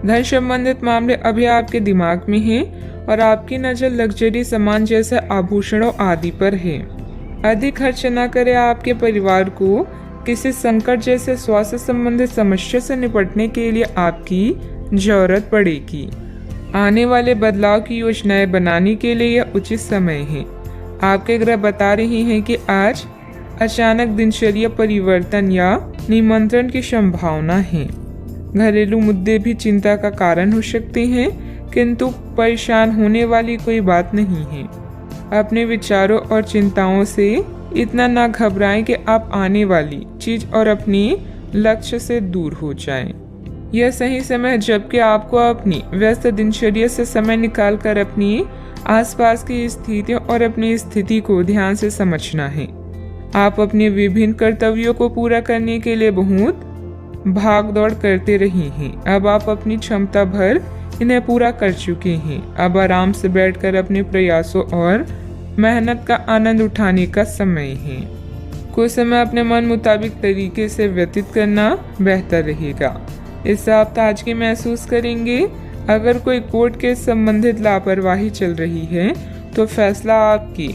धन संबंधित मामले अभी आपके दिमाग में हैं और आपकी नज़र लग्जरी सामान जैसे आभूषणों आदि पर है। अधिक खर्च न करें। आपके परिवार को किसी संकट जैसे स्वास्थ्य संबंधित समस्या से निपटने के लिए आपकी जरूरत पड़ेगी। आने वाले बदलाव की योजनाएं बनाने के लिए यह उचित समय है। आपके ग्रह बता रहे हैं कि आज अचानक दिनचर्या परिवर्तन या निमंत्रण की संभावना है। घरेलू मुद्दे भी चिंता का कारण हो सकते हैं, किंतु परेशान होने वाली कोई बात नहीं है। अपने विचारों और चिंताओं से इतना ना घबराएं कि आप आने वाली चीज और अपने लक्ष्य से दूर हो जाएं। यह सही समय है जबकि आपको अपनी व्यस्त दिनचर्या से समय निकालकर अपनी आसपास की स्थितियों और अपनी स्थिति को ध्यान से समझना है। आप अपने विभिन्न कर्तव्यों को पूरा करने के लिए बहुत भाग दौड़ करते रहे हैं। अब आप अपनी क्षमता भर इन्हें पूरा कर चुके हैं। अब आराम से बैठकर अपने प्रयासों और मेहनत का आनंद उठाने का समय है। कुछ समय अपने मन मुताबिक तरीके से व्यतीत करना बेहतर रहेगा। इससे आप ताजगी महसूस करेंगे। अगर कोई कोर्ट के संबंधित लापरवाही चल रही है तो फैसला आपके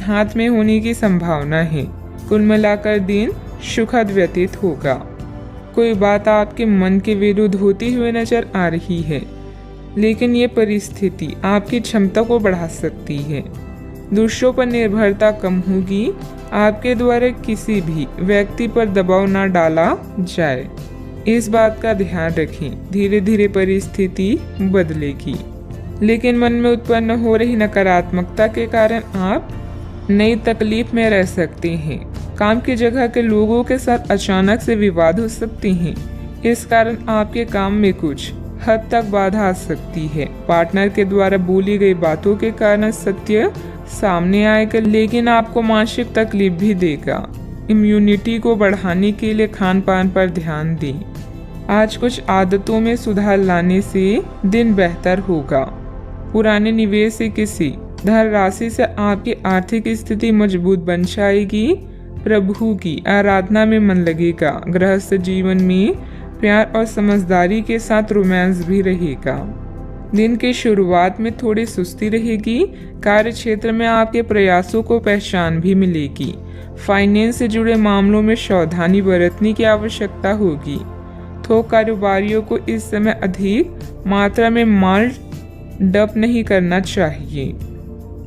हाथ में होने की संभावना है। कुल मिलाकर दिन सुखद व्यतीत होगा। कोई बात आपके मन के विरुद्ध होती हुई नजर आ रही है, लेकिन ये परिस्थिति आपकी क्षमता को बढ़ा सकती है। दूसरों पर निर्भरता कम होगी। आपके द्वारा किसी भी व्यक्ति पर दबाव न डाला जाए, इस बात का ध्यान रखें। धीरे धीरे परिस्थिति बदलेगी, लेकिन मन में उत्पन्न हो रही नकारात्मकता के कारण आप नई तकलीफ में रह सकते हैं। काम की जगह के लोगों के साथ अचानक से विवाद हो सकते हैं। इस कारण आपके काम में कुछ हद तक बाधा आ सकती है। पार्टनर के द्वारा बोली गई बातों के कारण सत्य सामने आएगा, लेकिन आपको मानसिक तकलीफ भी देगा। इम्यूनिटी को बढ़ाने के लिए खान पान पर ध्यान दें। आज कुछ आदतों में सुधार लाने से दिन बेहतर होगा। पुराने निवेश से किसी धन राशि से आपकी आर्थिक स्थिति मजबूत बन जाएगी। प्रभु की आराधना में मन लगेगा। गृहस्थ जीवन में प्यार और समझदारी के साथ रोमांस भी रहेगा। दिन की शुरुआत में थोड़ी सुस्ती रहेगी। कार्य क्षेत्र में आपके प्रयासों को पहचान भी मिलेगी। फाइनेंस से जुड़े मामलों में सावधानी बरतने की आवश्यकता होगी। थोक कारोबारियों को इस समय अधिक मात्रा में माल डंप नहीं करना चाहिए।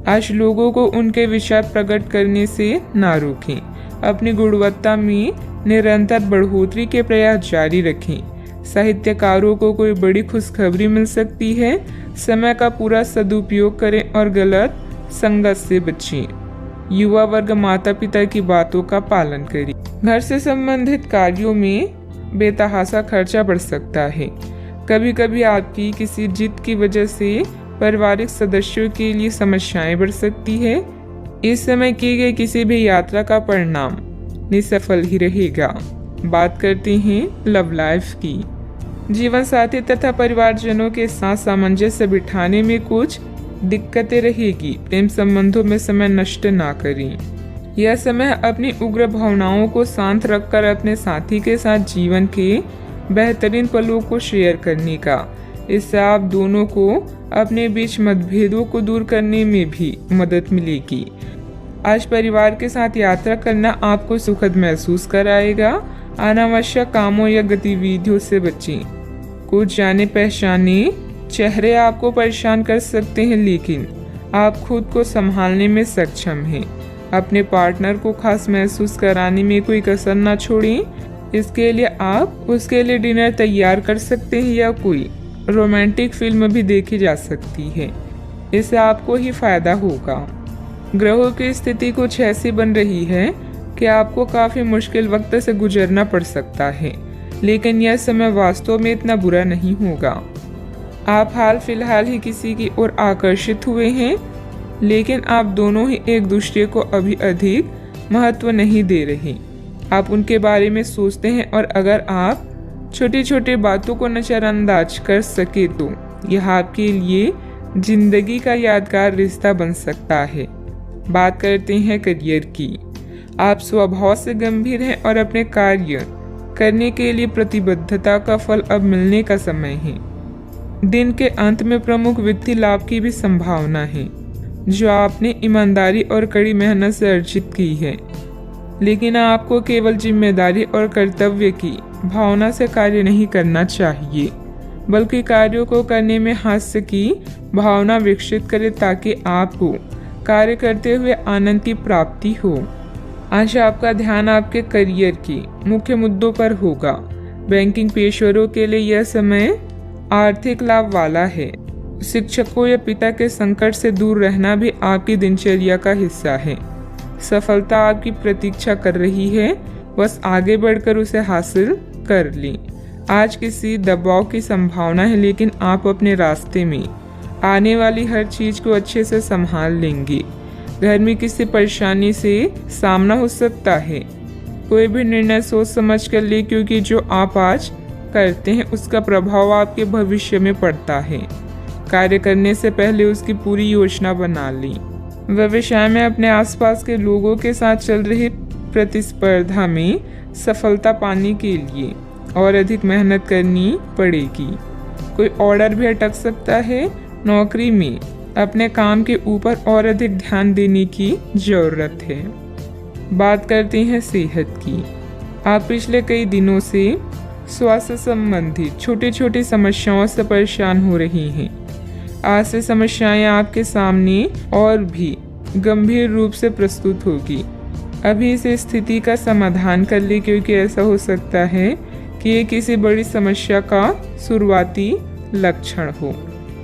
आज लोगों को उनके विचार प्रकट करने से ना रोकें। अपनी गुणवत्ता में निरंतर बढ़ोतरी के प्रयास जारी रखें। साहित्यकारों को कोई बड़ी खुशखबरी मिल सकती है। समय का पूरा सदुपयोग करें और गलत संगत से बचें। युवा वर्ग माता पिता की बातों का पालन करें। घर से संबंधित कार्यों में बेतहाशा खर्चा बढ़ सकता है। कभी कभी आपकी किसी जिद की वजह से पारिवारिक सदस्यों के लिए समस्याएं बढ़ सकती है। इस समय की गई किसी भी यात्रा का परिणाम निसफल ही रहेगा। बात करते हैं लव लाइफ की। जीवन साथी तथा परिवारजनों के साथ सामंजस्य बिठाने में कुछ दिक्कतें रहेगी। प्रेम संबंधों में समय नष्ट ना करें। यह समय अपनी उग्र भावनाओं को शांत रखकर अपने साथी के साथ जीवन के बेहतरीन पलों को शेयर करने का। इससे आप दोनों को अपने बीच मतभेदों को दूर करने में भी मदद मिलेगी। आज परिवार के साथ यात्रा करना आपको सुखद महसूस कराएगा। अनावश्यक कामों या गतिविधियों से बचें। कुछ जाने पहचाने चेहरे आपको परेशान कर सकते हैं, लेकिन आप खुद को संभालने में सक्षम हैं। अपने पार्टनर को खास महसूस कराने में कोई कसर ना छोड़ें। इसके लिए आप उसके लिए डिनर तैयार कर सकते हैं या कोई रोमांटिक फिल्म भी देखी जा सकती है। इससे आपको ही फायदा होगा। ग्रहों की स्थिति कुछ ऐसी बन रही है कि आपको काफी मुश्किल वक्त से गुजरना पड़ सकता है, लेकिन यह समय वास्तव में इतना बुरा नहीं होगा। आप हाल फिलहाल ही किसी की ओर आकर्षित हुए हैं, लेकिन आप दोनों ही एक दूसरे को अभी अधिक महत्व नहीं दे रहे। आप उनके बारे में सोचते हैं और अगर आप छोटी छोटी बातों को नजरअंदाज कर सके तो यह आपके लिए जिंदगी का यादगार रिश्ता बन सकता है। बात करते हैं करियर की। आप स्वभाव से गंभीर हैं और अपने कार्य करने के लिए प्रतिबद्धता का फल अब मिलने का समय है। दिन के अंत में प्रमुख वित्तीय लाभ की भी संभावना है, जो आपने ईमानदारी और कड़ी मेहनत से अर्जित की है। लेकिन आपको केवल जिम्मेदारी और कर्तव्य की भावना से कार्य नहीं करना चाहिए, बल्कि कार्यों को करने में हास्य की भावना विकसित करें, ताकि आपको कार्य करते हुए आनंद की प्राप्ति हो। आज आपका ध्यान आपके करियर के मुख्य मुद्दों पर होगा। बैंकिंग पेशेवरों के लिए यह समय आर्थिक लाभ वाला है। शिक्षकों या पिता के संकट से दूर रहना भी आपकी दिनचर्या का हिस्सा है। सफलता आपकी प्रतीक्षा कर रही है, बस आगे बढ़कर उसे हासिल कर लें। आज किसी दबाव की संभावना है, लेकिन आप अपने रास्ते में आने वाली हर चीज को अच्छे से संभाल लेंगे। घर में किसी परेशानी से सामना हो सकता है। कोई भी निर्णय सोच समझ कर ले, क्योंकि जो आप आज करते हैं उसका प्रभाव आपके भविष्य में पड़ता है। कार्य करने से पहले उसकी पूरी योजना बना ली। व्यवसाय में अपने आसपास के लोगों के साथ चल रही प्रतिस्पर्धा में सफलता पाने के लिए और अधिक मेहनत करनी पड़ेगी। कोई ऑर्डर भी अटक सकता है। नौकरी में अपने काम के ऊपर और अधिक ध्यान देने की जरूरत है। बात करते हैं सेहत की। आप पिछले कई दिनों से स्वास्थ्य संबंधी छोटी छोटी समस्याओं से परेशान हो रही हैं। आज से समस्याएं आपके सामने और भी गंभीर रूप से प्रस्तुत होगी। अभी इस स्थिति का समाधान कर ले, क्योंकि ऐसा हो सकता है कि ये किसी बड़ी समस्या का शुरुआती लक्षण हो।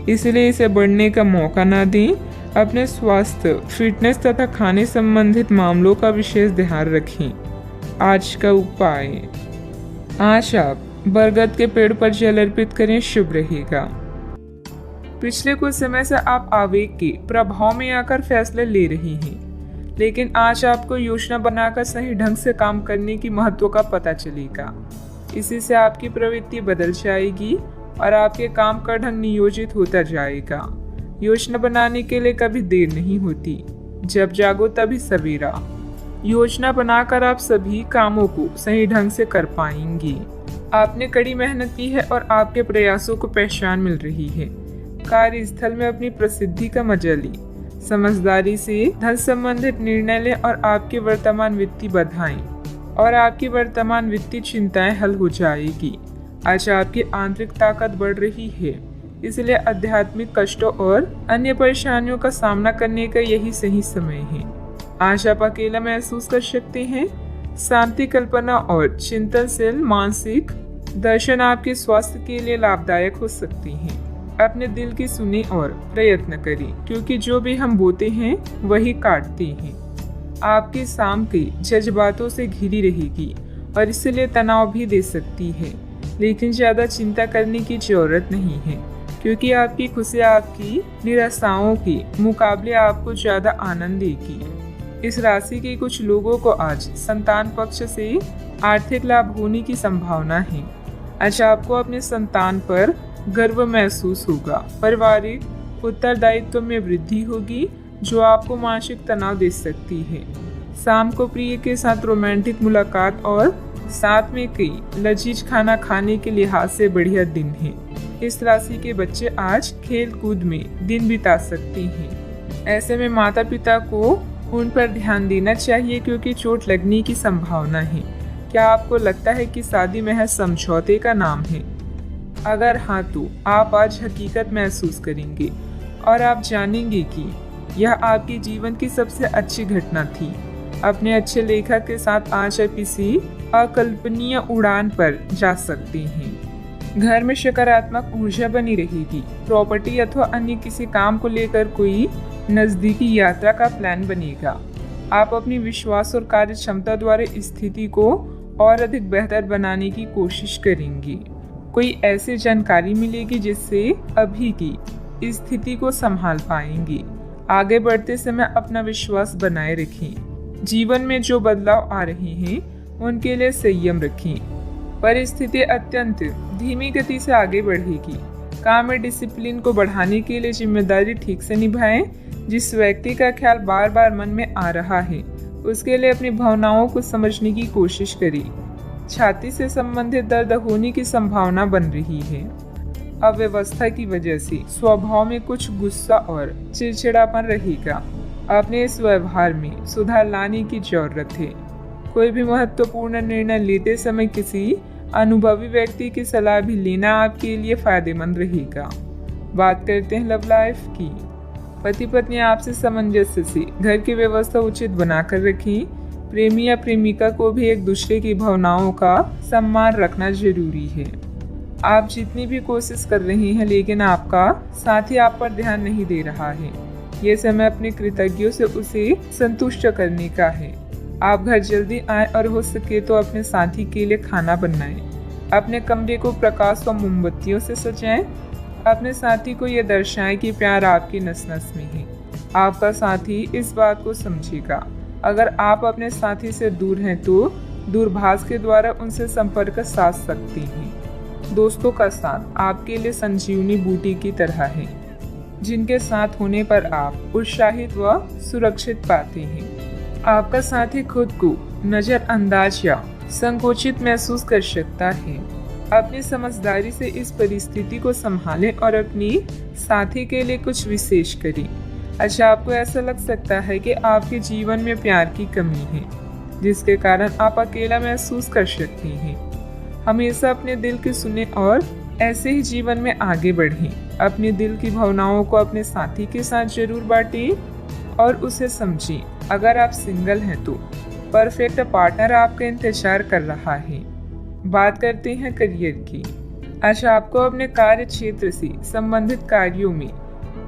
इसलिए इसे बढ़ने का मौका ना दें। अपने स्वास्थ्य, फिटनेस तथा खाने संबंधित मामलों का विशेष ध्यान रखें। आज का उपाय, आज आप बरगद के पेड़ पर जल अर्पित करें, शुभ रहेगा। पिछले कुछ समय से आप आवेग के प्रभाव में आकर फैसले ले रही हैं, लेकिन आज आपको योजना बनाकर सही ढंग से काम करने की महत्व का पता चलेगा। इसी से आपकी प्रवृत्ति बदल जाएगी और आपके काम का ढंग नियोजित होता जाएगा। योजना बनाने के लिए कभी देर नहीं होती, जब जागो तभी सवेरा। योजना बनाकर आप सभी कामों को सही ढंग से कर पाएंगे। आपने कड़ी मेहनत की है और आपके प्रयासों को पहचान मिल रही है। कार्यस्थल में अपनी प्रसिद्धि का मजा लें। समझदारी से धन संबंधित निर्णय लें और आपकी वर्तमान वित्तीय बाधाएं और आपकी वर्तमान वित्तीय चिंताएं हल हो जाएगी। आज आपकी आंतरिक ताकत बढ़ रही है, इसलिए आध्यात्मिक कष्टों और अन्य परेशानियों का सामना करने का यही सही समय है। आज आप अकेला महसूस कर सकते हैं। शांति, कल्पना और चिंतनशील मानसिक दर्शन आपके स्वास्थ्य के लिए लाभदायक हो सकती हैं। अपने दिल की सुने और प्रयत्न करें, क्योंकि जो भी हम बोते हैं वही काटते हैं। आपकी शाम के जज्बातों से घिरी रहेगी और इसलिए तनाव भी दे सकती है, लेकिन ज्यादा चिंता करने की जरूरत नहीं है, क्योंकि आपकी खुशी आपकी निराशाओं के मुकाबले आपको ज्यादा आनंद देगी। इस राशि के कुछ लोगों को आज संतान पक्ष से आर्थिक लाभ होने की संभावना है। आज आपको अपने संतान पर गर्व महसूस होगा। पारिवारिक उत्तरदायित्व में वृद्धि होगी, जो आपको मानसिक तनाव दे सकती है। शाम को प्रिय के साथ रोमांटिक मुलाकात और साथ में कई लजीज खाना खाने के लिहाज से बढ़िया दिन है। इस राशि के बच्चे आज खेल कूद में दिन बिता सकते हैं। ऐसे में माता पिता को उन पर ध्यान देना चाहिए, क्योंकि चोट लगने की संभावना है। क्या आपको लगता है कि शादी महज समझौते का नाम है? अगर हाँ, तो आप आज हकीकत महसूस करेंगे और आप जानेंगे कि यह आपके जीवन की सबसे अच्छी घटना थी। अपने अच्छे लेखक के साथ आज आप किसी अकल्पनीय उड़ान पर जा सकते हैं। घर में सकारात्मक ऊर्जा बनी रहेगी। प्रॉपर्टी अथवा अन्य किसी काम को लेकर कोई नजदीकी यात्रा का प्लान बनेगा। आप अपनी विश्वास और कार्य क्षमता द्वारा स्थिति को और अधिक बेहतर बनाने की कोशिश करेंगे। कोई ऐसी जानकारी मिलेगी जिससे अभी की स्थिति को संभाल पाएंगे। आगे बढ़ते समय अपना विश्वास बनाए रखें। जीवन में जो बदलाव आ रहे हैं उनके लिए संयम रखें। परिस्थिति अत्यंत धीमी गति से आगे बढ़ेगी। काम में डिसिप्लिन को बढ़ाने के लिए जिम्मेदारी ठीक से निभाएं। जिस व्यक्ति का ख्याल बार बार मन में आ रहा है उसके लिए अपनी भावनाओं को समझने की कोशिश करें। छाती से संबंधित दर्द होने की संभावना बन रही है। अव्यवस्था की वजह से स्वभाव में कुछ गुस्सा और चिड़चिड़ापन रहेगा। अपने इस व्यवहार में सुधार लाने की जरूरत है। कोई भी महत्वपूर्ण निर्णय लेते समय किसी अनुभवी व्यक्ति की सलाह भी लेना आपके लिए फायदेमंद रहेगा। बात करते हैं लव लाइफ की। पति पत्नी आपसे सामंजस्य से घर की व्यवस्था उचित बनाकर रखें। प्रेमी या प्रेमिका को भी एक दूसरे की भावनाओं का सम्मान रखना जरूरी है। आप जितनी भी कोशिश कर रहे हैं लेकिन आपका साथी आप पर ध्यान नहीं दे रहा है। ये समय अपने कृतज्ञों से उसे संतुष्ट करने का है। आप घर जल्दी आएं और हो सके तो अपने साथी के लिए खाना बनाएं। अपने कमरे को प्रकाश व मोमबत्तियों से सजाएं। अपने साथी को यह दर्शाएं कि प्यार आपकी नस नस में है। आपका साथी इस बात को समझेगा। अगर आप अपने साथी से दूर हैं तो दूरभाष के द्वारा उनसे संपर्क साध सकते हैं। दोस्तों का साथ आपके लिए संजीवनी बूटी की तरह है, जिनके साथ होने पर आप उत्साहित व सुरक्षित पाते हैं। आपका साथी खुद को नजरअंदाज या संकोचित महसूस कर सकता है। अपनी समझदारी से इस परिस्थिति को संभालें और अपनी साथी के लिए कुछ विशेष करें। अच्छा, आपको ऐसा लग सकता है कि आपके जीवन में प्यार की कमी है, जिसके कारण आप अकेला महसूस कर सकते हैं। हमेशा अपने दिल की सुने और ऐसे ही जीवन में आगे बढ़ें। अपने दिल की भावनाओं को अपने साथी के साथ जरूर बांटें और उसे समझें। अगर आप सिंगल हैं तो परफेक्ट पार्टनर आपका इंतजार कर रहा है। बात करते हैं करियर की। अच्छा, आपको अपने कार्य क्षेत्र से संबंधित कार्यों में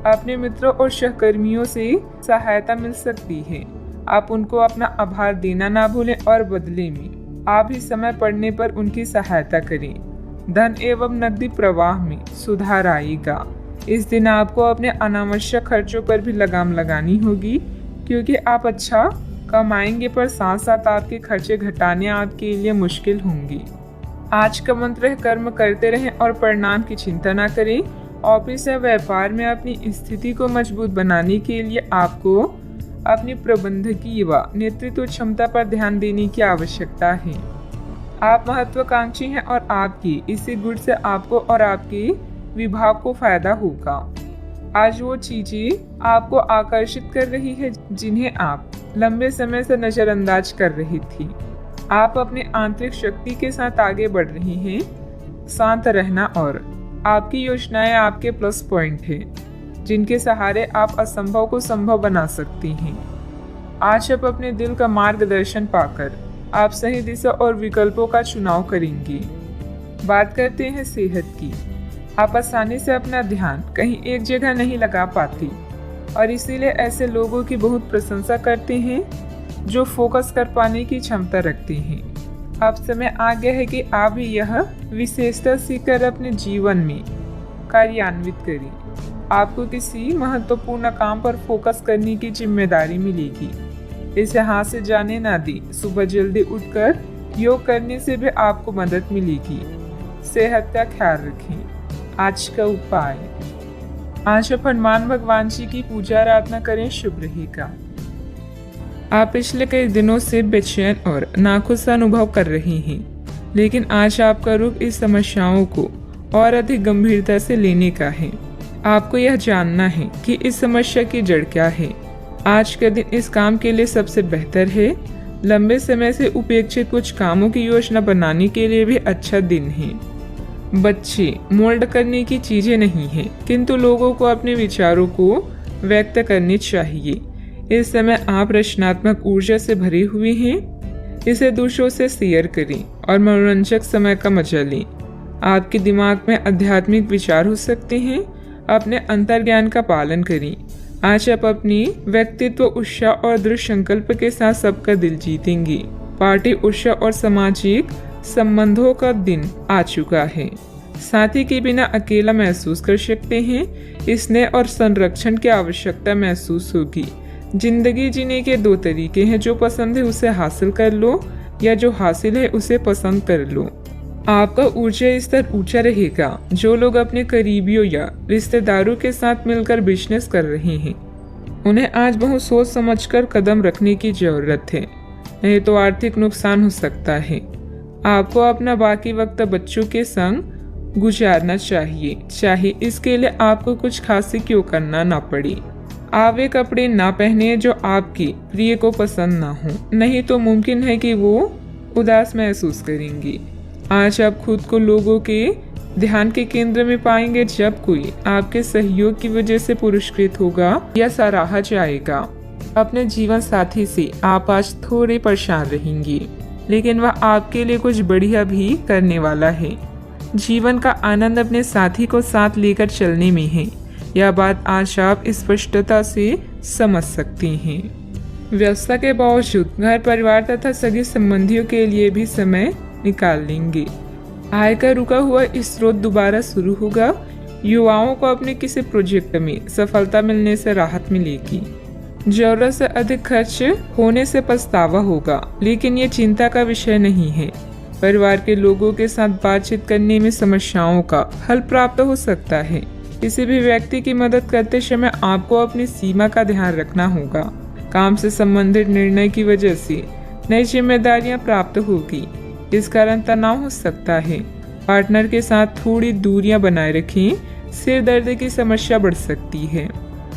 अपने मित्रों और सहकर्मियों से सहायता मिल सकती है। आप उनको अपना आभार देना ना भूलें और बदले में आप ही समय पड़ने पर उनकी सहायता करें। धन एवं नकदी प्रवाह में सुधार आएगा। इस दिन आपको अपने अनावश्यक खर्चों पर भी लगाम लगानी होगी, क्योंकि आप अच्छा कमाएंगे पर साथ साथ आपके खर्चे घटाने आपके लिए मुश्किल होंगी। आज का मंत्र है कर्म करते रहें और परिणाम की चिंता न करें। ऑफिस या व्यापार में अपनी स्थिति को मजबूत बनाने के लिए आपको अपनी प्रबंधकीय व नेतृत्व क्षमता पर ध्यान देने की आवश्यकता है। आप महत्वाकांक्षी हैं और आपकी इसी गुण से आपको और आपके विभाग को फायदा होगा। आज वो चीजें आपको आकर्षित कर रही है जिन्हें आप लंबे समय से नजरअंदाज कर रही थी। आप अपने आंतरिक शक्ति के साथ आगे बढ़ रही हैं। शांत रहना और आपकी योजनाएं आपके प्लस पॉइंट हैं, जिनके सहारे आप असंभव को संभव बना सकती हैं। आज आप अपने दिल का मार्गदर्शन पाकर आप सही दिशा और विकल्पों का चुनाव करेंगी। बात करते हैं सेहत की। आप आसानी से अपना ध्यान कहीं एक जगह नहीं लगा पाती और इसीलिए ऐसे लोगों की बहुत प्रशंसा करते हैं जो फोकस कर पाने की क्षमता रखते हैं। अब समय आ गया है कि आप भी यह विशेषता सीखकर अपने जीवन में कार्यान्वित करें। आपको किसी महत्वपूर्ण काम पर फोकस करने की जिम्मेदारी मिलेगी। इसे हाथ से जाने ना दें। सुबह जल्दी उठकर योग करने से भी आपको मदद मिलेगी। सेहत का ख्याल रखें। आज का उपाय, आज आप हनुमान भगवान जी की पूजा आराधना करें, शुभ रहेगा। आप पिछले कई दिनों से बेचैन और नाखुश अनुभव कर रहे हैं, लेकिन आज आपका रुख इस समस्याओं को और अधिक गंभीरता से लेने का है। आपको यह जानना है कि इस समस्या की जड़ क्या है। आज का दिन इस काम के लिए सबसे बेहतर है। लंबे समय से उपेक्षित कुछ कामों की योजना बनाने के लिए भी अच्छा दिन है। बच्चे मोल्ड करने की चीजें नहीं है, किंतु लोगों को अपने विचारों को व्यक्त करने चाहिए। इस समय आप रचनात्मक ऊर्जा से भरे हुए हैं। इसे दूसरों से शेयर करें और मनोरंजक समय का मजा लें। आपके दिमाग में आध्यात्मिक विचार हो सकते हैं। अपने अंतर्ज्ञान का पालन करें। आज आप अपनी व्यक्तित्व, उत्साह और दृढ़ संकल्प के साथ सबका दिल जीतेंगे। पार्टी, उत्साह और सामाजिक संबंधों का दिन आ चुका है। साथी के बिना अकेला महसूस कर सकते हैं। स्नेह और संरक्षण की आवश्यकता महसूस होगी। जिंदगी जीने के दो तरीके हैं, जो पसंद है उसे हासिल कर लो या जो हासिल है उसे पसंद कर लो। आपका ऊर्जा स्तर ऊंचा रहेगा। जो लोग अपने करीबियों या रिश्तेदारों के साथ मिलकर बिजनेस कर रहे हैं, उन्हें आज बहुत सोच समझकर कदम रखने की जरूरत है, नहीं तो आर्थिक नुकसान हो सकता है। आपको अपना बाकी वक्त बच्चों के संग गुजारना चाहिए, चाहे इसके लिए आपको कुछ खास क्यों करना ना पड़े। आप वे कपड़े ना पहने जो आपके प्रिय को पसंद ना हो, नहीं तो मुमकिन है कि वो उदास महसूस करेंगी। आज आप खुद को लोगों के ध्यान के केंद्र में पाएंगे जब कोई आपके सहयोग की वजह से पुरस्कृत होगा या सराहा जाएगा। अपने जीवन साथी से आप आज थोड़े परेशान रहेंगी, लेकिन वह आपके लिए कुछ बढ़िया भी करने वाला है। जीवन का आनंद अपने साथी को साथ लेकर चलने में है। यह बात आज आप स्पष्टता से समझ सकते हैं। व्यस्तता के बावजूद घर परिवार तथा सगे संबंधियों के लिए भी समय निकाल लेंगे। आय का रुका हुआ स्रोत दोबारा शुरू होगा। युवाओं को अपने किसी प्रोजेक्ट में सफलता मिलने से राहत मिलेगी। जरूरत से अधिक खर्च होने से पछतावा होगा, लेकिन ये चिंता का विषय नहीं है। परिवार के लोगों के साथ बातचीत करने में समस्याओं का हल प्राप्त हो सकता है। किसी भी व्यक्ति की मदद करते समय आपको अपनी सीमा का ध्यान रखना होगा। काम से संबंधित निर्णय की वजह से नई जिम्मेदारियां प्राप्त होगी, इस कारण तनाव हो सकता है। पार्टनर के साथ थोड़ी दूरियां बनाए रखें, सिर दर्द की समस्या बढ़ सकती है।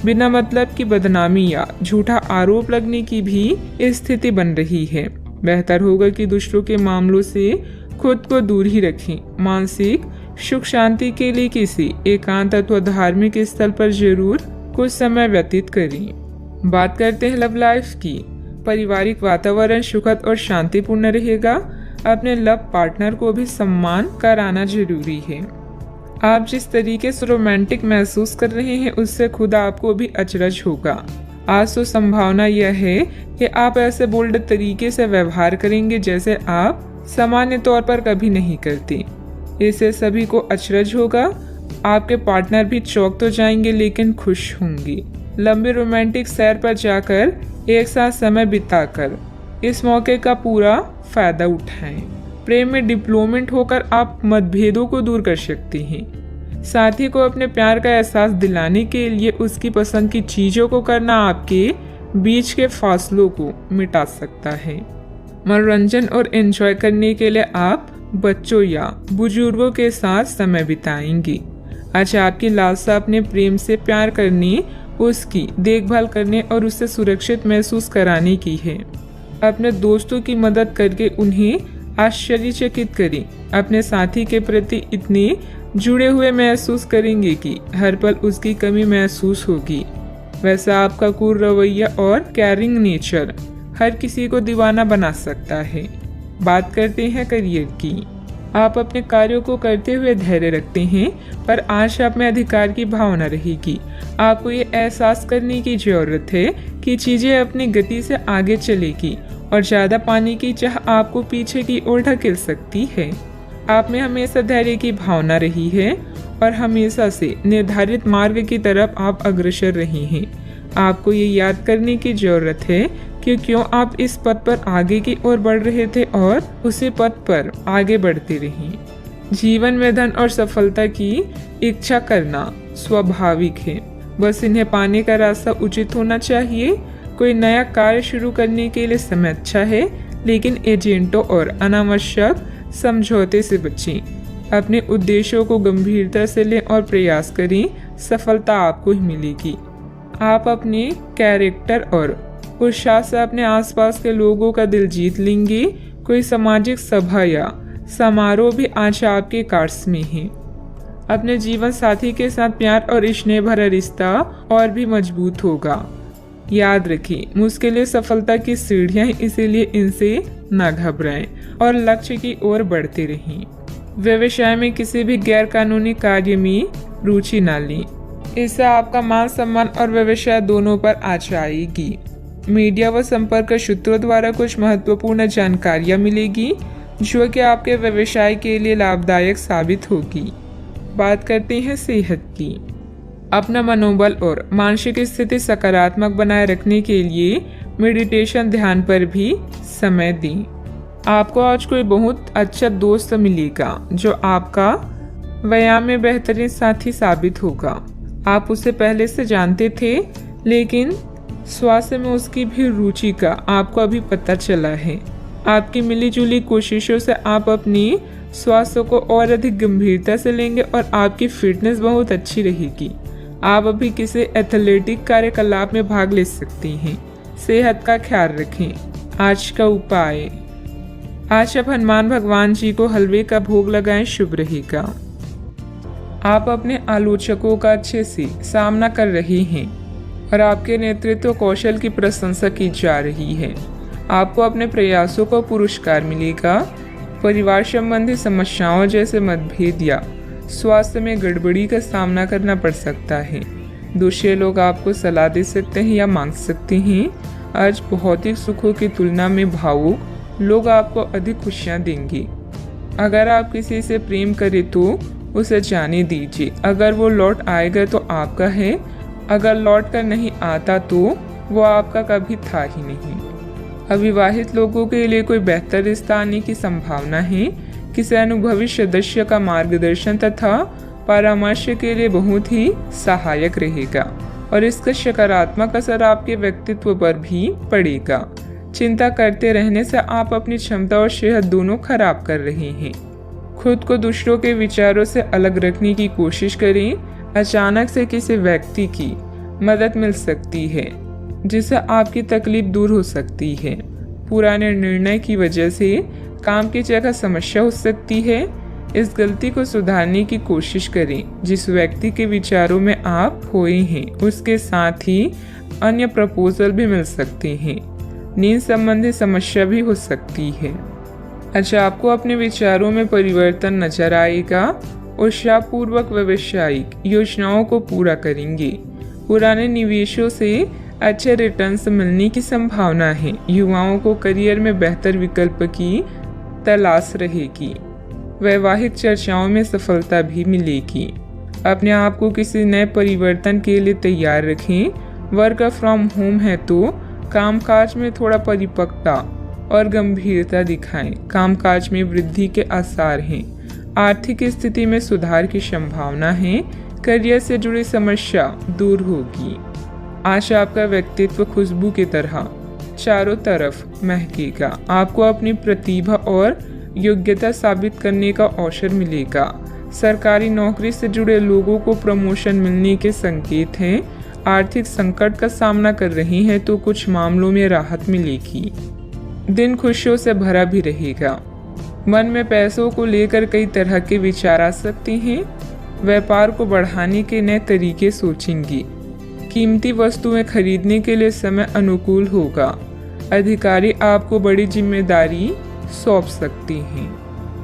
बिना मतलब की बदनामी या झूठा आरोप लगने की भी स्थिति बन रही है। बेहतर होगा कि दूसरों के मामलों से खुद को दूर ही रखें। मानसिक सुख शांति के लिए किसी एकांत अथवा धार्मिक स्थल पर जरूर कुछ समय व्यतीत करें। बात करते हैं लव लाइफ की। पारिवारिक वातावरण सुखद और शांतिपूर्ण रहेगा। अपने लव पार्टनर को भी सम्मान कराना जरूरी है। आप जिस तरीके से रोमांटिक महसूस कर रहे हैं उससे खुद आपको भी अचरज होगा। आज तो संभावना यह है कि आप ऐसे बोल्ड तरीके से व्यवहार करेंगे जैसे आप सामान्य तौर पर कभी नहीं करते। इससे सभी को अचरज होगा। आपके पार्टनर भी चौंक तो जाएंगे लेकिन खुश होंगे। लंबे रोमांटिक सैर पर जाकर एक साथ समय बिताकर इस मौके का पूरा फायदा उठाएं। प्रेम में डिप्लोमेट होकर आप मतभेदों को दूर कर सकते हैं। साथी को अपने प्यार का एहसास दिलाने के लिए उसकी पसंद की चीजों को करना आपके बीच के फासलों को मिटा सकता है। मनोरंजन और एंजॉय करने के लिए आप बच्चों या बुजुर्गों के साथ समय बिताएंगे। आज आपकी लालसा अपने प्रेम से प्यार करने, उसकी देखभाल करने और उसे सुरक्षित महसूस कराने की है। अपने दोस्तों की मदद करके उन्हें आश्चर्यचकित करें। अपने साथी के प्रति इतने जुड़े हुए महसूस करेंगे कि हर पल उसकी कमी महसूस होगी। वैसा आपका कूल रवैया और केयरिंग नेचर हर किसी को दीवाना बना सकता है। बात करते हैं करियर की। आप अपने कार्यों को करते हुए धैर्य रखते हैं, पर आज आप में अधिकार की भावना रहेगी। आपको ये एहसास करने की जरूरत है कि चीजें अपनी गति से आगे चलेगी और ज्यादा पाने की चाह आपको पीछे की ओर ढकेल सकती है। आप में हमेशा धैर्य की भावना रही है और हमेशा से निर्धारित मार्ग की तरफ आप अग्रसर रहे हैं। आपको ये याद करने की जरूरत है कि क्यों आप इस पथ पर आगे की ओर बढ़ रहे थे और उसी पथ पर आगे बढ़ते रहें। जीवन में धन और सफलता की इच्छा करना स्वाभाविक है, बस इन्हें पाने का रास्ता उचित होना चाहिए। कोई नया कार्य शुरू करने के लिए समय अच्छा है, लेकिन एजेंटों और अनावश्यक समझौते से बचें। अपने उद्देश्यों को गंभीरता से लें और प्रयास करें, सफलता आपको ही मिलेगी। आप अपने कैरेक्टर और उत्साह से अपने आसपास के लोगों का दिल जीत लेंगे। कोई सामाजिक सभा या समारोह भी आज आपके कार्ड्स में है। अपने जीवन साथी के साथ प्यार और स्नेह भरा रिश्ता और भी मजबूत होगा। याद रखें, मुश्किलें सफलता की सीढ़ियां हैं, इसीलिए इनसे न घबराएं और लक्ष्य की ओर बढ़ते रहें। व्यवसाय में किसी भी गैर कानूनी कार्य में रुचि न लें, इससे आपका मान सम्मान और व्यवसाय दोनों पर आँच आएगी। मीडिया व संपर्क सूत्रों द्वारा कुछ महत्वपूर्ण जानकारियां मिलेगी जो कि आपके व्यवसाय के लिए लाभदायक साबित होगी। बात करते हैं सेहत की। अपना मनोबल और मानसिक स्थिति सकारात्मक बनाए रखने के लिए मेडिटेशन, ध्यान पर भी समय दें। आपको आज कोई बहुत अच्छा दोस्त मिलेगा जो आपका व्यायाम में बेहतरीन साथी साबित होगा। आप उसे पहले से जानते थे, लेकिन स्वास्थ्य में उसकी भी रुचि का आपको अभी पता चला है। आपकी मिलीजुली कोशिशों से आप अपनी स्वास्थ्य को और अधिक गंभीरता से लेंगे और आपकी फिटनेस बहुत अच्छी रहेगी। आप अभी किसी एथलेटिक कार्यकलाप में भाग ले सकती हैं। सेहत का ख्याल रखें। आज का उपाय, आज आप हनुमान भगवान जी को हलवे का भोग लगाएं, शुभ रहेगा। आप अपने आलोचकों का अच्छे से सामना कर रहे हैं और आपके नेतृत्व कौशल की प्रशंसा की जा रही है। आपको अपने प्रयासों को पुरस्कार मिलेगा। परिवार संबंधी समस्याओं जैसे मतभेद या स्वास्थ्य में गड़बड़ी का सामना करना पड़ सकता है। दूसरे लोग आपको सलाह दे सकते हैं या मांग सकते हैं। आज भौतिक सुखों की तुलना में भावुक लोग आपको अधिक खुशियां देंगे। अगर आप किसी से प्रेम करें तो उसे जाने दीजिए। अगर वो लौट आएगा तो आपका है, अगर लौट कर नहीं आता तो वो आपका कभी था ही नहीं। अविवाहित लोगों के लिए कोई बेहतर रिश्ता आने की संभावना है। किसी अनुभवी सदस्य का मार्गदर्शन तथा परामर्श के लिए बहुत ही सहायक रहेगा और इसका सकारात्मक असर आपके व्यक्तित्व पर भी पड़ेगा। चिंता करते रहने से आप अपनी क्षमता और सेहत दोनों खराब कर रहे हैं। खुद को दूसरों के विचारों से अलग रखने की कोशिश करें। अचानक से किसी व्यक्ति की मदद मिल सकती है जिससे आपकी तकलीफ दूर हो सकती है। पुराने निर्णय की वजह से काम की जगह समस्या हो सकती है। इस गलती को सुधारने की कोशिश करें। जिस व्यक्ति के विचारों में आप खोए हैं उसके साथ ही अन्य प्रपोजल भी मिल सकते हैं। नींद संबंधी समस्या भी हो सकती है। अच्छा, आपको अपने विचारों में परिवर्तन नजर आएगा। उत्साहपूर्वक व्यावसायिक योजनाओं को पूरा करेंगे। पुराने निवेशों से अच्छे रिटर्न्स मिलने की संभावना है। युवाओं को करियर में बेहतर विकल्प की तलाश रहेगी। वैवाहिक चर्चाओं में सफलता भी मिलेगी। अपने आप को किसी नए परिवर्तन के लिए तैयार रखें। वर्क फ्रॉम होम है तो कामकाज में थोड़ा परिपक्वता और गंभीरता दिखाएं। कामकाज में वृद्धि के आसार हैं। आर्थिक स्थिति में सुधार की संभावना है। करियर से जुड़ी समस्या दूर होगी। आज आपका व्यक्तित्व खुशबू की तरह चारों तरफ महकेगा। आपको अपनी प्रतिभा और योग्यता साबित करने का अवसर मिलेगा। सरकारी नौकरी से जुड़े लोगों को प्रमोशन मिलने के संकेत हैं। आर्थिक संकट का सामना कर रहे हैं तो कुछ मामलों में राहत मिलेगी। दिन खुशियों से भरा भी रहेगा। मन में पैसों को लेकर कई तरह के विचार आ सकते हैं। व्यापार को बढ़ाने के नए तरीके सोचेंगी। कीमती वस्तुएं खरीदने के लिए समय अनुकूल होगा। अधिकारी आपको बड़ी जिम्मेदारी सौंप सकते हैं।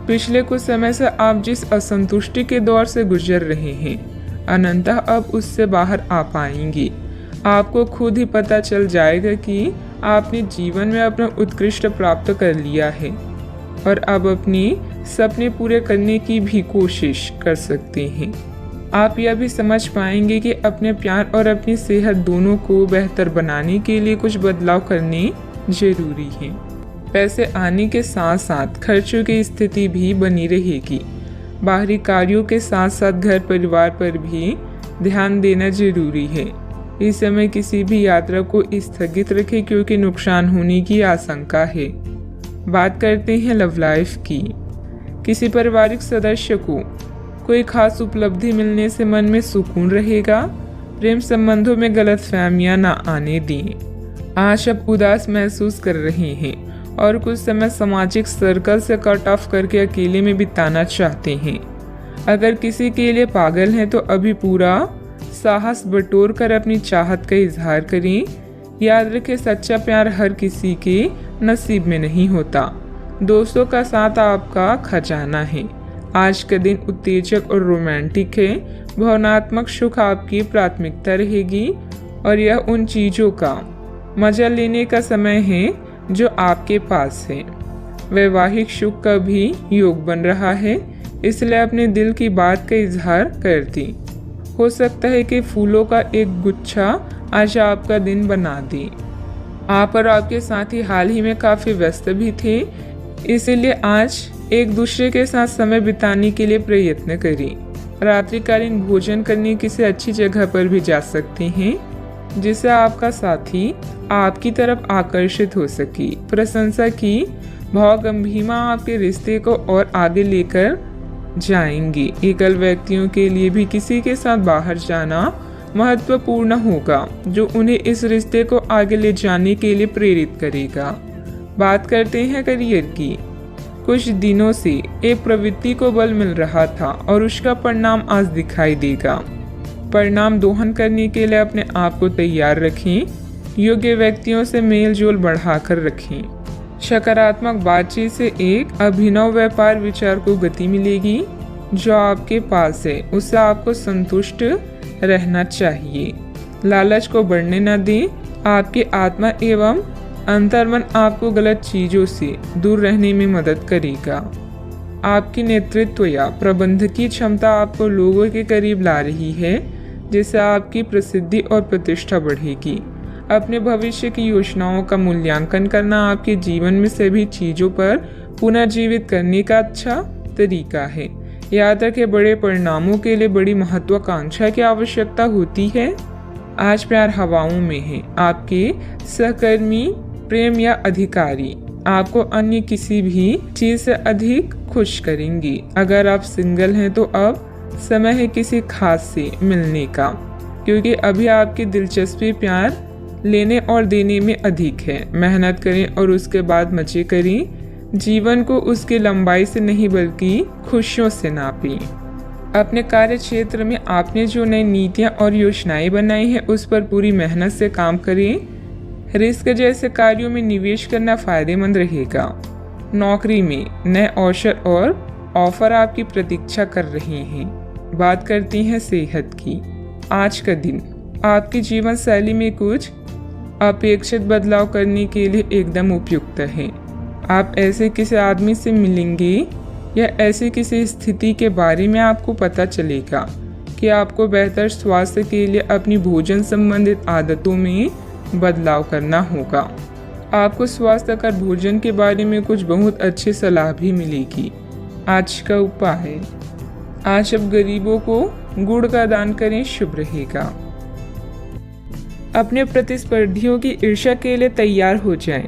पिछले कुछ समय से आप जिस असंतुष्टि के दौर से गुजर रहे हैं अनंतः अब उससे बाहर आ पाएंगे। आपको खुद ही पता चल जाएगा कि आपने जीवन में अपना उत्कृष्ट प्राप्त कर लिया है और अब अपने सपने पूरे करने की भी कोशिश कर सकते हैं। आप यह भी समझ पाएंगे कि अपने प्यार और अपनी सेहत दोनों को बेहतर बनाने के लिए कुछ बदलाव करने जरूरी है। पैसे आने के साथ साथ खर्चों की स्थिति भी बनी रहेगी। बाहरी कार्यों के साथ साथ घर परिवार पर भी ध्यान देना जरूरी है। इस समय किसी भी यात्रा को स्थगित रखें क्योंकि नुकसान होने की आशंका है। बात करते हैं लव लाइफ की। किसी पारिवारिक सदस्य को कोई खास उपलब्धि मिलने से मन में सुकून रहेगा। प्रेम संबंधों में गलतफहमियां ना आने दें। आज आप उदास महसूस कर रहे हैं और कुछ समय सामाजिक सर्कल से कट ऑफ करके अकेले में बिताना चाहते हैं। अगर किसी के लिए पागल हैं तो अभी पूरा साहस बटोर कर अपनी चाहत का इजहार करें। याद रखें, सच्चा प्यार हर किसी के नसीब में नहीं होता। दोस्तों का साथ आपका खजाना है। आज का दिन उत्तेजक और रोमांटिक है। भावनात्मक सुख आपकी प्राथमिकता रहेगी और यह उन चीजों का मजा लेने का समय है जो आपके पास है। वैवाहिक सुख का भी योग बन रहा है, इसलिए अपने दिल की बात का इजहार कर दी। हो सकता है कि फूलों का एक गुच्छा आज आपका दिन बना दे। आप और आपके साथी हाल ही में काफी व्यस्त भी थे, इसीलिए आज एक दूसरे के साथ समय बिताने के लिए प्रयत्न करें। रात्रिकालीन भोजन करने किसी अच्छी जगह पर भी जा सकते हैं जिससे आपका साथी आपकी तरफ आकर्षित हो सके। प्रशंसा की भावगंभीरमा आपके रिश्ते को और आगे लेकर जाएंगे। एकल व्यक्तियों के लिए भी किसी के साथ बाहर जाना महत्वपूर्ण होगा, जो उन्हें इस रिश्ते को आगे ले जाने के लिए प्रेरित करेगा। बात करते हैं करियर की। कुछ दिनों से एक प्रवृत्ति को बल मिल रहा था और उसका परिणाम आज दिखाई देगा। परिणाम दोहन करने के लिए अपने आप को तैयार रखें। योग्य व्यक्तियों से मेल जोल बढ़ाकर रखें। सकारात्मक बातचीत से एक अभिनव व्यापार विचार को गति मिलेगी। जो आपके पास है उससे आपको संतुष्ट रहना चाहिए। लालच को बढ़ने न दें। आपकी आत्मा एवं अंतर्मन आपको गलत चीजों से दूर रहने में मदद करेगा। आपकी नेतृत्व या प्रबंधकीय क्षमता आपको लोगों के करीब ला रही है, जिससे आपकी प्रसिद्धि और प्रतिष्ठा बढ़ेगी। अपने भविष्य की योजनाओं का मूल्यांकन करना आपके जीवन में सभी चीजों पर पुनर्जीवित करने का अच्छा तरीका है। याद रखें, बड़े परिणामों के लिए बड़ी महत्वाकांक्षा की आवश्यकता होती है। आज प्यार हवाओं में है। आपके सहकर्मी, प्रेम या अधिकारी आपको अन्य किसी भी चीज से अधिक खुश करेंगी। अगर आप सिंगल हैं तो अब समय है किसी खास से मिलने का, क्योंकि अभी आपकी दिलचस्पी प्यार लेने और देने में अधिक है। मेहनत करें और उसके बाद मजे करें। जीवन को उसकी लंबाई से नहीं बल्कि खुशियों से नापें। अपने कार्य क्षेत्र में आपने जो नई नीतियां और योजनाएं बनाई हैं उस पर पूरी मेहनत से काम करें। रिस्क जैसे कार्यों में निवेश करना फायदेमंद रहेगा। नौकरी में नए अवसर और ऑफर आपकी प्रतीक्षा कर रहे हैं। बात करती हैं सेहत की। आज का दिन आपकी जीवन शैली में कुछ अपेक्षित बदलाव करने के लिए एकदम उपयुक्त है। आप ऐसे किसी आदमी से मिलेंगे या ऐसी किसी स्थिति के बारे में आपको पता चलेगा कि आपको बेहतर स्वास्थ्य के लिए अपनी भोजन संबंधित आदतों में बदलाव करना होगा। आपको स्वास्थ्यकर भोजन के बारे में कुछ बहुत अच्छी सलाह भी मिलेगी। आज का उपाय, आज अब गरीबों को गुड़ का दान करें, शुभ रहेगा। अपने प्रतिस्पर्धियों की ईर्ष्या के लिए तैयार हो जाएं।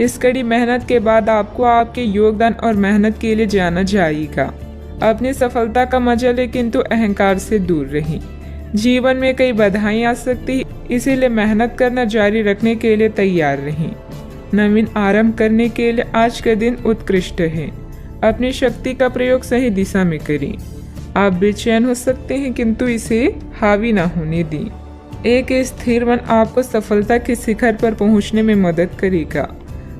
इस कड़ी मेहनत के बाद आपको आपके योगदान और मेहनत के लिए जाना जाएगा। अपनी सफलता का मजा लें, किंतु अहंकार से दूर रहें। जीवन में कई बाधाएं आ सकती हैं, इसीलिए मेहनत करना जारी रखने के लिए तैयार रहें। नवीन आरंभ करने के लिए आज का दिन उत्कृष्ट है। अपनी शक्ति का प्रयोग सही दिशा में करें। आप बेचैन हो सकते हैं, किंतु इसे हावी ना होने दें। एक स्थिर मन आपको सफलता के शिखर पर पहुंचने में मदद करेगा।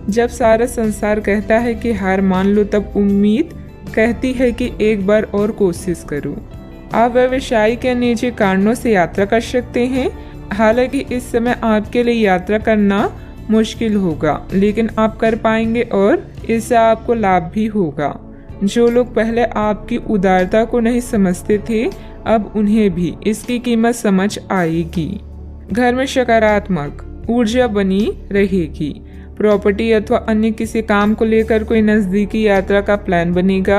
जब सारा संसार कहता है कि हार मान लो, तब उम्मीद कहती है कि एक बार और कोशिश करो। आप व्यवसायिक या निजी कारणों से यात्रा कर सकते हैं। हालांकि इस समय आपके लिए यात्रा करना मुश्किल होगा, लेकिन आप कर पाएंगे और इससे आपको लाभ भी होगा। जो लोग पहले आपकी उदारता को नहीं समझते थे, अब उन्हें भी इसकी कीमत समझ आएगी। घर में सकारात्मक ऊर्जा बनी रहेगी। प्रॉपर्टी अथवा अन्य किसी काम को लेकर कोई नजदीकी यात्रा का प्लान बनेगा।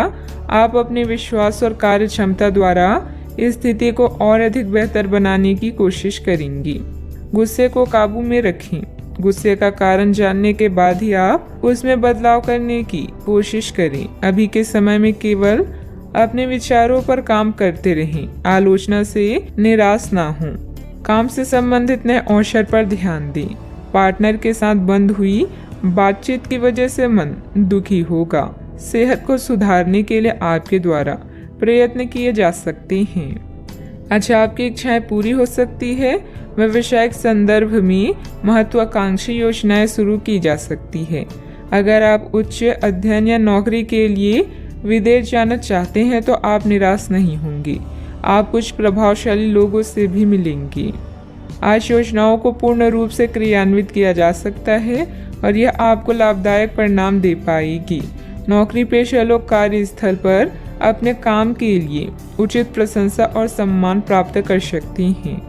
आप अपने विश्वास और कार्य क्षमता द्वारा इस स्थिति को और अधिक बेहतर बनाने की कोशिश करेंगी। गुस्से को काबू में रखें। गुस्से का कारण जानने के बाद ही आप उसमें बदलाव करने की कोशिश करें। अभी के समय में केवल अपने विचारों पर काम करते रहें। आलोचना से निराश ना हों। काम से संबंधित नए अवसर पर ध्यान दें। पार्टनर के साथ बंद हुई बातचीत की वजह से मन दुखी होगा। सेहत को सुधारने के लिए आपके द्वारा प्रयत्न किए जा सकते हैं। अच्छा, आपकी इच्छाएं पूरी हो सकती है। व्यवसायिक संदर्भ में महत्वाकांक्षी योजनाएं शुरू की जा सकती है। अगर आप उच्च अध्ययन या नौकरी के लिए विदेश जाना चाहते हैं तो आप निराश नहीं होंगे। आप कुछ प्रभावशाली लोगों से भी मिलेंगे। आज योजनाओं को पूर्ण रूप से क्रियान्वित किया जा सकता है और यह आपको लाभदायक परिणाम दे पाएगी। नौकरी पेशा लोग कार्यस्थल पर अपने काम के लिए उचित प्रशंसा और सम्मान प्राप्त कर सकते हैं।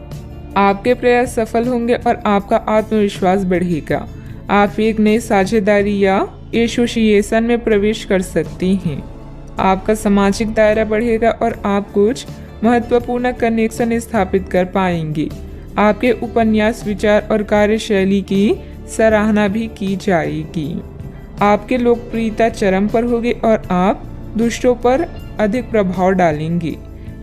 आपके प्रयास सफल होंगे और आपका आत्मविश्वास बढ़ेगा। आप एक नई साझेदारी या एसोसिएशन में प्रवेश कर सकते हैं। आपका सामाजिक दायरा बढ़ेगा और आप कुछ महत्वपूर्ण कनेक्शन स्थापित कर पाएंगे। आपके उपन्यास, विचार और कार्यशैली की सराहना भी की जाएगी। आपकी लोकप्रियता चरम पर होगी और आप दूसरों पर अधिक प्रभाव डालेंगे।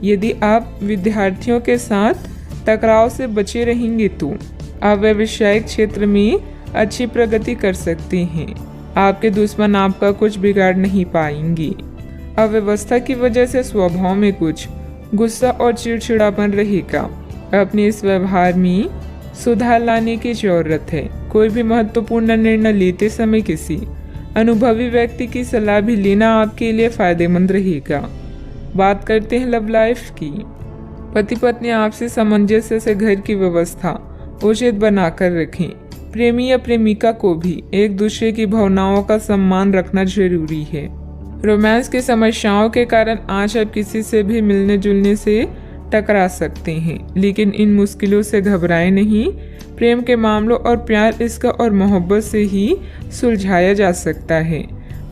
यदि आप विद्यार्थियों के साथ टकराव से बचे रहेंगे तो आप व्यावसायिक क्षेत्र में अच्छी प्रगति कर सकते हैं। आपके दुश्मन आपका कुछ बिगाड़ नहीं पाएंगे। अव्यवस्था की वजह से स्वभाव में कुछ गुस्सा और चिड़चिड़ापन रहेगा। अपने इस व्यवहार में सुधार लाने की जरूरत है। कोई भी महत्वपूर्ण निर्णय लेते समय किसी अनुभवी व्यक्ति की सलाह भी लेना आपके लिए फायदेमंद रहेगा। बात करते हैं लव लाइफ की। पति पत्नी आपसी सामंजस्य से घर की व्यवस्था उचित बनाकर रखें। प्रेमी या प्रेमिका को भी एक दूसरे की भावनाओं का सम्मान रखना जरूरी है। रोमांस की समस्याओं के कारण आज आप किसी से भी मिलने जुलने से टकरा सकते हैं, लेकिन इन मुश्किलों से घबराएं नहीं। प्रेम के मामलों और प्यार, इसका और मोहब्बत से ही सुलझाया जा सकता है।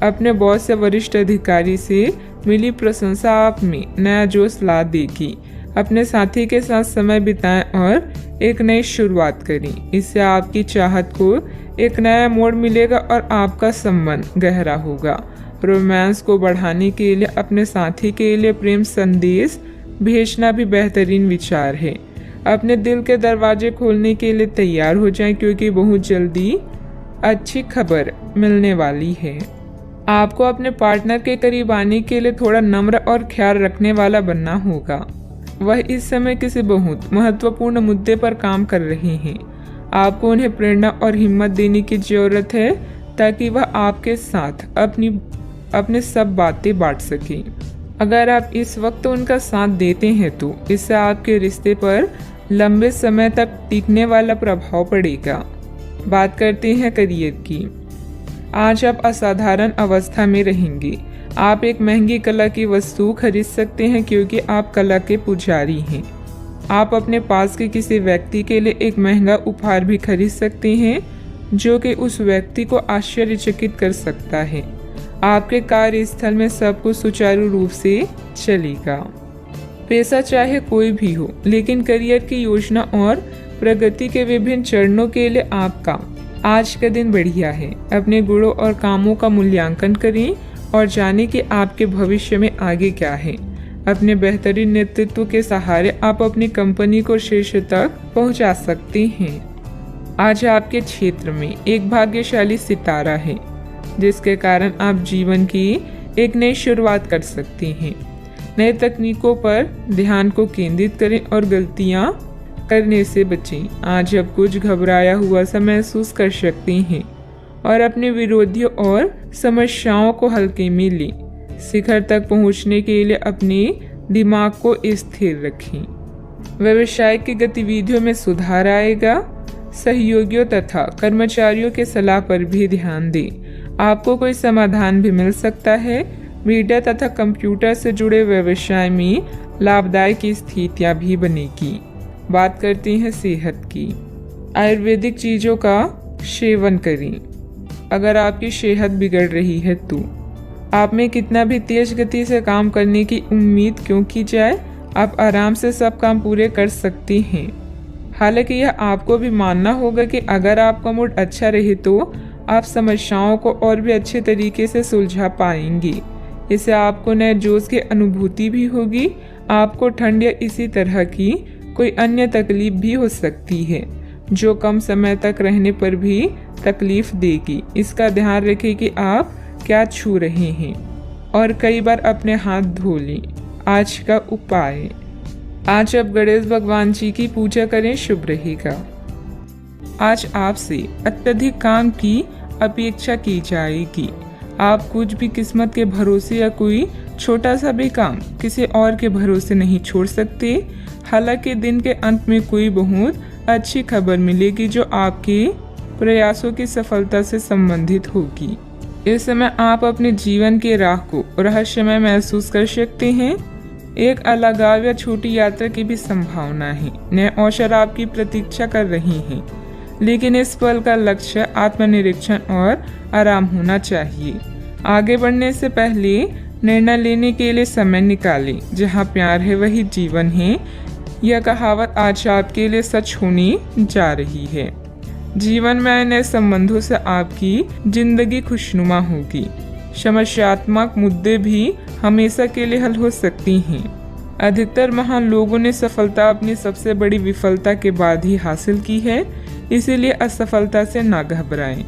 अपने बॉस या वरिष्ठ अधिकारी से मिली प्रशंसा आप में नया जोश ला देगी। अपने साथी के साथ समय बिताएं और एक नई शुरुआत करें। इससे आपकी चाहत को एक नया मोड़ मिलेगा और आपका संबंध गहरा होगा। रोमांस को बढ़ाने के लिए अपने साथी के लिए प्रेम संदेश भेजना भी बेहतरीन विचार है। अपने दिल के दरवाजे खोलने के लिए तैयार हो जाएं, क्योंकि बहुत जल्दी अच्छी खबर मिलने वाली है। आपको अपने पार्टनर के करीब आने के लिए थोड़ा नम्र और ख्याल रखने वाला बनना होगा। वह इस समय किसी बहुत महत्वपूर्ण मुद्दे पर काम कर रहे हैं। आपको उन्हें प्रेरणा और हिम्मत देने की जरूरत है ताकि वह आपके साथ अपने सब बातें बांट सकें। अगर आप इस वक्त उनका साथ देते हैं तो इससे आपके रिश्ते पर लंबे समय तक टिकने वाला प्रभाव पड़ेगा। बात करते हैं करियर की। आज आप असाधारण अवस्था में रहेंगे। आप एक महंगी कला की वस्तु खरीद सकते हैं, क्योंकि आप कला के पुजारी हैं। आप अपने पास के किसी व्यक्ति के लिए एक महंगा उपहार भी खरीद सकते हैं, जो कि उस व्यक्ति को आश्चर्यचकित कर सकता है। आपके कार्यस्थल में सब कुछ सुचारू रूप से चलेगा। पेशा चाहे कोई भी हो, लेकिन करियर की योजना और प्रगति के विभिन्न चरणों के लिए आपका आज का दिन बढ़िया है। अपने गुणों और कामों का मूल्यांकन करें और जानें कि आपके भविष्य में आगे क्या है। अपने बेहतरीन नेतृत्व के सहारे आप अपनी कंपनी को शीर्ष तक पहुंचा सकते हैं। आज आपके क्षेत्र में एक भाग्यशाली सितारा है, जिसके कारण आप जीवन की एक नई शुरुआत कर सकते हैं। नए तकनीकों पर ध्यान को केंद्रित करें और गलतियां करने से बचें। आज आप कुछ घबराया हुआ सा महसूस कर सकते हैं और अपने विरोधियों और समस्याओं को हल्के में लें। शिखर तक पहुंचने के लिए अपने दिमाग को स्थिर रखें। व्यवसाय की गतिविधियों में सुधार आएगा। सहयोगियों तथा कर्मचारियों के सलाह पर भी ध्यान दें। आपको कोई समाधान भी मिल सकता है। मीडिया तथा कंप्यूटर से जुड़े व्यवसाय में लाभदायक स्थितियां भी बनेगी। बात करते हैं सेहत की। आयुर्वेदिक चीज़ों का सेवन करें। अगर आपकी सेहत बिगड़ रही है तो आप में कितना भी तेज गति से काम करने की उम्मीद क्यों की जाए, आप आराम से सब काम पूरे कर सकते हैं। हालांकि यह आपको भी मानना होगा कि अगर आपका मूड अच्छा रहे तो आप समस्याओं को और भी अच्छे तरीके से सुलझा पाएंगे। इससे आपको नए जोश की अनुभूति भी होगी। आपको ठंड या इसी तरह की कोई अन्य तकलीफ भी हो सकती है, जो कम समय तक रहने पर भी तकलीफ देगी। इसका ध्यान रखें कि आप क्या छू रहे हैं और कई बार अपने हाथ धो लें। आज का उपाय, आज आप गणेश भगवान जी की पूजा करें, शुभ रहेगा। आज आपसे अत्यधिक काम की अपेक्षा की जाएगी। आप कुछ भी किस्मत के भरोसे या कोई छोटा सा भी काम किसी और के भरोसे नहीं छोड़ सकते। हालांकि दिन के अंत में कोई बहुत अच्छी खबर मिलेगी जो आपके प्रयासों की सफलता से संबंधित होगी। इस समय आप अपने जीवन के राह को रहस्यमय महसूस कर सकते हैं। एक अलगाव या छोटी यात्रा की भी संभावना है। नए अवसर आपकी प्रतीक्षा कर रहे हैं, लेकिन इस पल का लक्ष्य आत्मनिरीक्षण और आराम होना चाहिए। आगे बढ़ने से पहले निर्णय लेने के लिए समय निकालें। जहाँ प्यार है वही जीवन है। यह कहावत आज आपके लिए सच होने जा रही है। जीवन में आए नए संबंधों से आपकी जिंदगी खुशनुमा होगी। समस्यात्मक मुद्दे भी हमेशा के लिए हल हो सकती हैं। अधिकतर महान लोगों ने सफलता अपनी सबसे बड़ी विफलता के बाद ही हासिल की है, इसीलिए असफलता से ना घबराएं।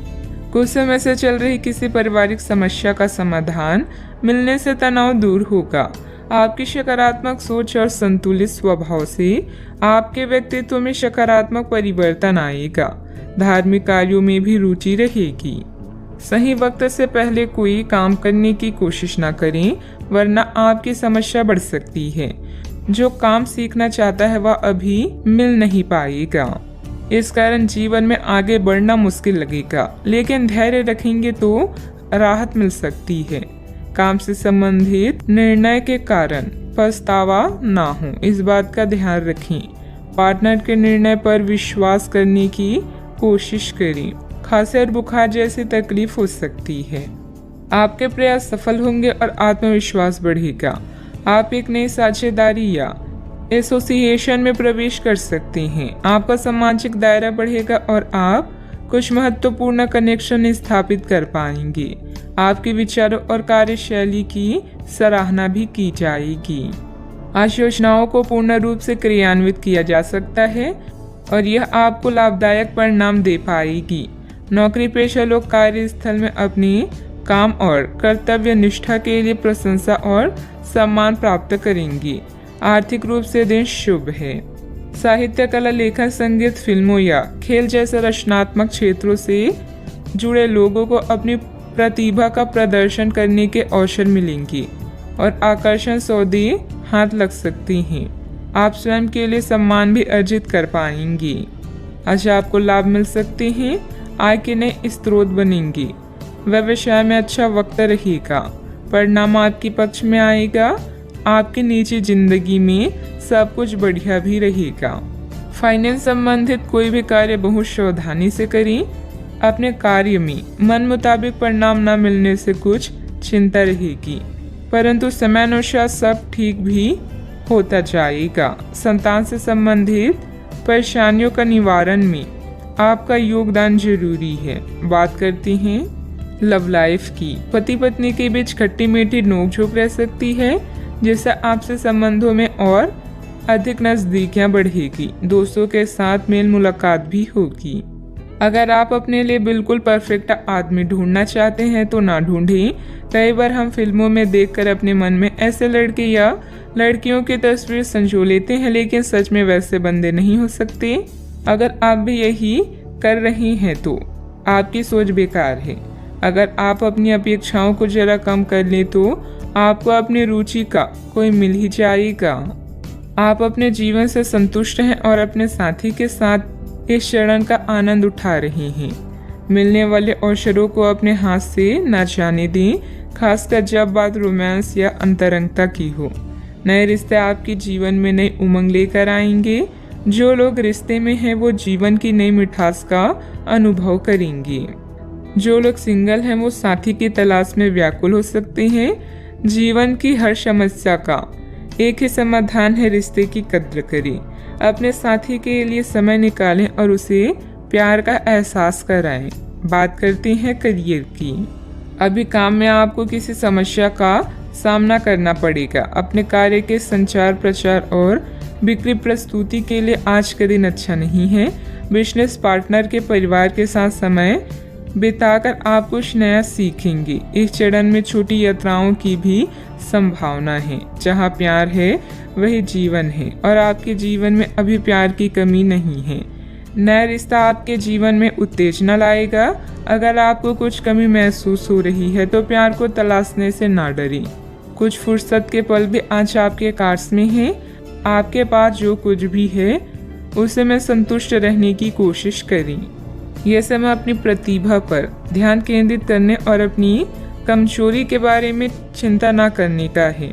कुछ समय से चल रही किसी पारिवारिक समस्या का समाधान मिलने से तनाव दूर होगा। आपकी सकारात्मक सोच और संतुलित स्वभाव से आपके व्यक्तित्व में सकारात्मक परिवर्तन आएगा। धार्मिक कार्यों में भी रुचि रहेगी। सही वक्त से पहले कोई काम करने की कोशिश ना करें, वरना आपकी समस्या बढ़ सकती है। जो काम सीखना चाहता है वह अभी मिल नहीं पाएगा। इस कारण जीवन में आगे बढ़ना मुश्किल लगेगा, लेकिन धैर्य रखेंगे तो राहत मिल सकती है। काम से संबंधित निर्णय के कारण पछतावा ना हो, इस बात का ध्यान रखें। पार्टनर के निर्णय पर विश्वास करने की कोशिश करें। खांसी और बुखार जैसी तकलीफ हो सकती है। आपके प्रयास सफल होंगे और आत्मविश्वास बढ़ेगा। आप एक नई साझेदारी या एसोसिएशन में प्रवेश कर सकते हैं। आपका सामाजिक दायरा बढ़ेगा और आप कुछ महत्वपूर्ण कनेक्शन स्थापित कर पाएंगे। आपके विचारों और कार्यशैली की सराहना भी की जाएगी। आज योजनाओं को पूर्ण रूप से क्रियान्वित किया जा सकता है और यह आपको लाभदायक परिणाम दे पाएगी। नौकरी पेशा लोग कार्यस्थल में अपने काम और कर्तव्य निष्ठा के लिए प्रशंसा और सम्मान प्राप्त करेंगे। आर्थिक रूप से दिन शुभ है। साहित्य, कला, लेखन, संगीत, फिल्मों या खेल जैसे रचनात्मक क्षेत्रों से जुड़े लोगों को अपनी प्रतिभा का प्रदर्शन करने के अवसर मिलेंगे और आकर्षण सौदे हाथ लग सकती हैं। आप स्वयं के लिए सम्मान भी अर्जित कर पाएंगे। आज आपको लाभ मिल सकते हैं। आय के नए स्रोत बनेंगे। व्यवसाय में अच्छा वक्त रहेगा। परिणाम आपके पक्ष में आएगा। आपकी निजी जिंदगी में सब कुछ बढ़िया भी रहेगा। फाइनेंस संबंधित कोई भी कार्य बहुत सावधानी से करें। अपने कार्य में मन मुताबिक परिणाम न मिलने से कुछ चिंता रहेगी, परंतु समयानुसार सब ठीक भी होता जाएगा। संतान से संबंधित परेशानियों का निवारण में आपका योगदान जरूरी है। बात करते हैं लव लाइफ की। पति पत्नी के बीच खट्टी मीठी नोकझोंक रह सकती है, जिससे आपसे संबंधों में और अधिक नजदीकियां बढ़ेगी। दोस्तों के साथ मेल मुलाकात भी होगी। अगर आप अपने लिए बिल्कुल परफेक्ट आदमी ढूंढना चाहते हैं तो ना ढूंढें। कई बार हम फिल्मों में देखकर अपने मन में ऐसे लड़के या लड़कियों की तस्वीर संजो लेते हैं, लेकिन सच में वैसे बंदे नहीं हो सकते। अगर आप भी यही कर रही हैं तो आपकी सोच बेकार है। अगर आप अपनी अपेक्षाओं को जरा कम कर लें तो आपको अपनी रुचि का कोई मिल ही जाएगा। आप अपने जीवन से संतुष्ट हैं और अपने साथी के साथ इस क्षण का आनंद उठा रहे हैं। मिलने वाले अवसरों को अपने हाथ से न जाने दें, खासकर जब बात रोमांस या अंतरंगता की हो। नए रिश्ते आपके जीवन में नई उमंग लेकर आएंगे। जो लोग रिश्ते में हैं वो जीवन की नई मिठास का अनुभव करेंगे। जो लोग सिंगल हैं वो साथी की तलाश में व्याकुल हो सकते हैं। जीवन की हर समस्या का एक ही समाधान है, रिश्ते की कद्र करें। अपने साथी के लिए समय निकालें और उसे प्यार का एहसास कराएं। बात करते हैं करियर की। अभी काम में आपको किसी समस्या का सामना करना पड़ेगा। अपने कार्य के संचार, प्रचार और बिक्री प्रस्तुति के लिए आज का दिन अच्छा नहीं है। बिजनेस पार्टनर के परिवार के साथ समय बिताकर आप कुछ नया सीखेंगे। इस चरण में छोटी यात्राओं की भी संभावना है। जहाँ प्यार है वही जीवन है और आपके जीवन में अभी प्यार की कमी नहीं है। नया रिश्ता आपके जीवन में उत्तेजना लाएगा। अगर आपको कुछ कमी महसूस हो रही है तो प्यार को तलाशने से ना डरें। कुछ फुर्सत के पल भी आज आपके कार्स में हैं। आपके पास जो कुछ भी है उसे में संतुष्ट रहने की कोशिश करें। यह समय अपनी प्रतिभा पर ध्यान केंद्रित करने और अपनी कमजोरी के बारे में चिंता न करने का है।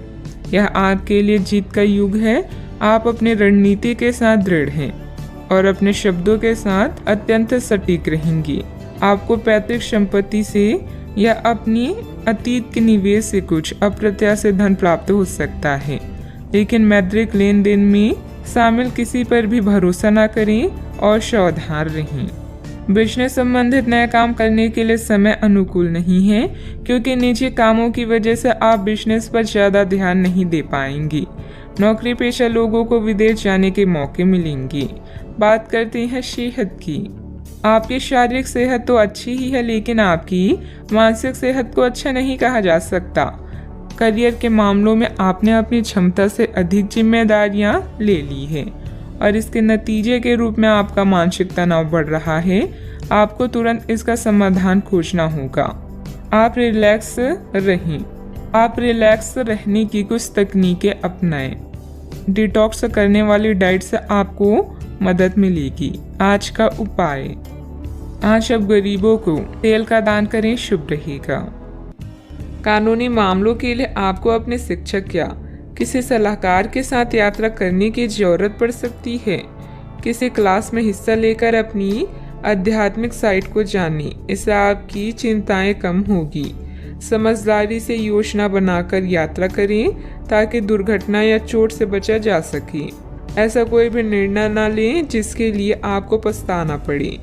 यह आपके लिए जीत का युग है। आप अपनी रणनीति के साथ दृढ़ हैं और अपने शब्दों के साथ अत्यंत सटीक रहेंगे। आपको पैतृक संपत्ति से या अपनी अतीत के निवेश से कुछ अप्रत्याशित धन प्राप्त हो सकता है, लेकिन मौद्रिक लेन देन में शामिल किसी पर भी भरोसा न करें और सावधान रहें। बिजनेस संबंधित नया काम करने के लिए समय अनुकूल नहीं है, क्योंकि निजी कामों की वजह से आप बिजनेस पर ज़्यादा ध्यान नहीं दे पाएंगी। नौकरी पेशा लोगों को विदेश जाने के मौके मिलेंगे। बात करते हैं सेहत की। आपकी शारीरिक सेहत तो अच्छी ही है, लेकिन आपकी मानसिक सेहत को अच्छा नहीं कहा जा सकता। करियर के मामलों में आपने अपनी क्षमता से अधिक जिम्मेदारियां ले ली है और इसके नतीजे के रूप में आपका मानसिक तनाव बढ़ रहा है। आपको तुरंत इसका समाधान खोजना होगा। आप रिलैक्स रहने की कुछ तकनीकें अपनाएं। डिटॉक्स करने वाली डाइट से आपको मदद मिलेगी। आज का उपाय, आज अब गरीबों को तेल का दान करें, शुभ रहेगा। कानूनी मामलों के लिए आपको अपने शिक्षक या किसी सलाहकार के साथ यात्रा करने की जरूरत पड़ सकती है। किसी क्लास में हिस्सा लेकर अपनी आध्यात्मिक साइट को जानें, इससे आपकी चिंताएं कम होगी। समझदारी से योजना बनाकर यात्रा करें ताकि दुर्घटना या चोट से बचा जा सके। ऐसा कोई भी निर्णय न लें जिसके लिए आपको पछताना पड़े,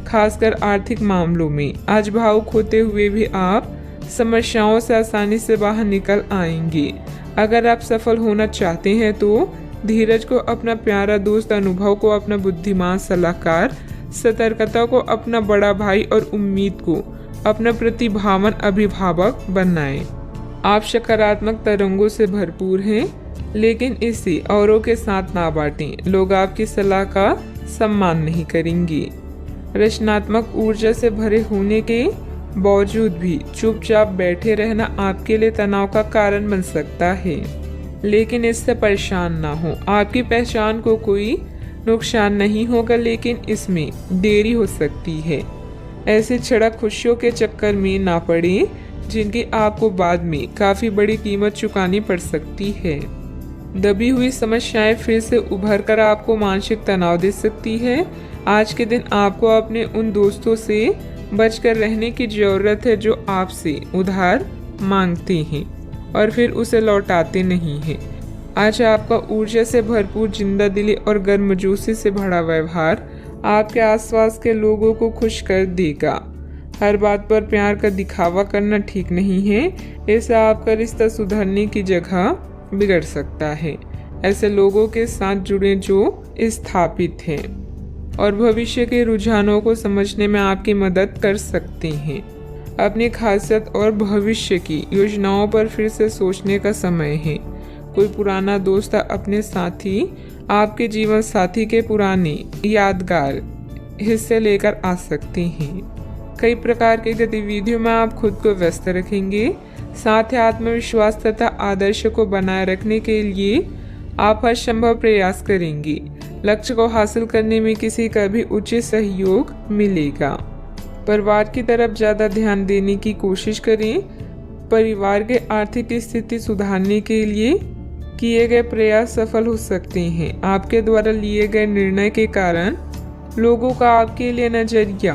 खासकर आर्थिक मामलों में। आज भावुक होते हुए भी आप समस्याओं से आसानी से बाहर निकल आएंगे। अगर आप सफल होना चाहते हैं तो धीरज को अपना प्यारा दोस्त, अनुभव को अपना बुद्धिमान सलाहकार, सतर्कता को अपना बड़ा भाई और उम्मीद को अपना प्रतिभावान अभिभावक बनाएं। आप सकारात्मक तरंगों से भरपूर हैं, लेकिन इसे औरों के साथ ना बांटें। लोग आपकी सलाह का सम्मान नहीं करेंगे। रचनात्मक ऊर्जा से भरे होने के बावजूद भी चुपचाप बैठे रहना आपके लिए तनाव का कारण बन सकता है, लेकिन इससे परेशान ना हो। आपकी पहचान को कोई नुकसान नहीं होगा, लेकिन इसमें देरी हो सकती है। ऐसे क्षणिक खुशियों के चक्कर में ना पड़े जिनकी आपको बाद में काफी बड़ी कीमत चुकानी पड़ सकती है। दबी हुई समस्याएं फिर से उभर कर आपको मानसिक तनाव दे सकती है। आज के दिन आपको अपने उन दोस्तों से बचकर रहने की जरूरत है जो आपसे उधार मांगते हैं और फिर उसे लौटाते नहीं हैं। आज आपका ऊर्जा से भरपूर, जिंदा दिली और गर्मजोशी से भरा व्यवहार आपके आसपास के लोगों को खुश कर देगा। हर बात पर प्यार का दिखावा करना ठीक नहीं है, इससे आपका रिश्ता सुधरने की जगह बिगड़ सकता है। ऐसे लोगों के साथ जुड़े जो स्थापित हैं और भविष्य के रुझानों को समझने में आपकी मदद कर सकते हैं। अपनी खासियत और भविष्य की योजनाओं पर फिर से सोचने का समय है। कोई पुराना दोस्त अपने साथी आपके जीवन साथी के पुराने यादगार हिस्से लेकर आ सकते हैं। कई प्रकार की गतिविधियों में आप खुद को व्यस्त रखेंगे। साथ ही आत्मविश्वास तथा आदर्श को बनाए रखने के लिए आप हर संभव प्रयास करेंगे। लक्ष्य को हासिल करने में किसी का भी उचित सहयोग मिलेगा। परिवार की तरफ ज्यादा ध्यान देने की कोशिश करें। परिवार के आर्थिक स्थिति सुधारने के लिए किए गए प्रयास सफल हो सकते हैं। आपके द्वारा लिए गए निर्णय के कारण लोगों का आपके लिए नजरिया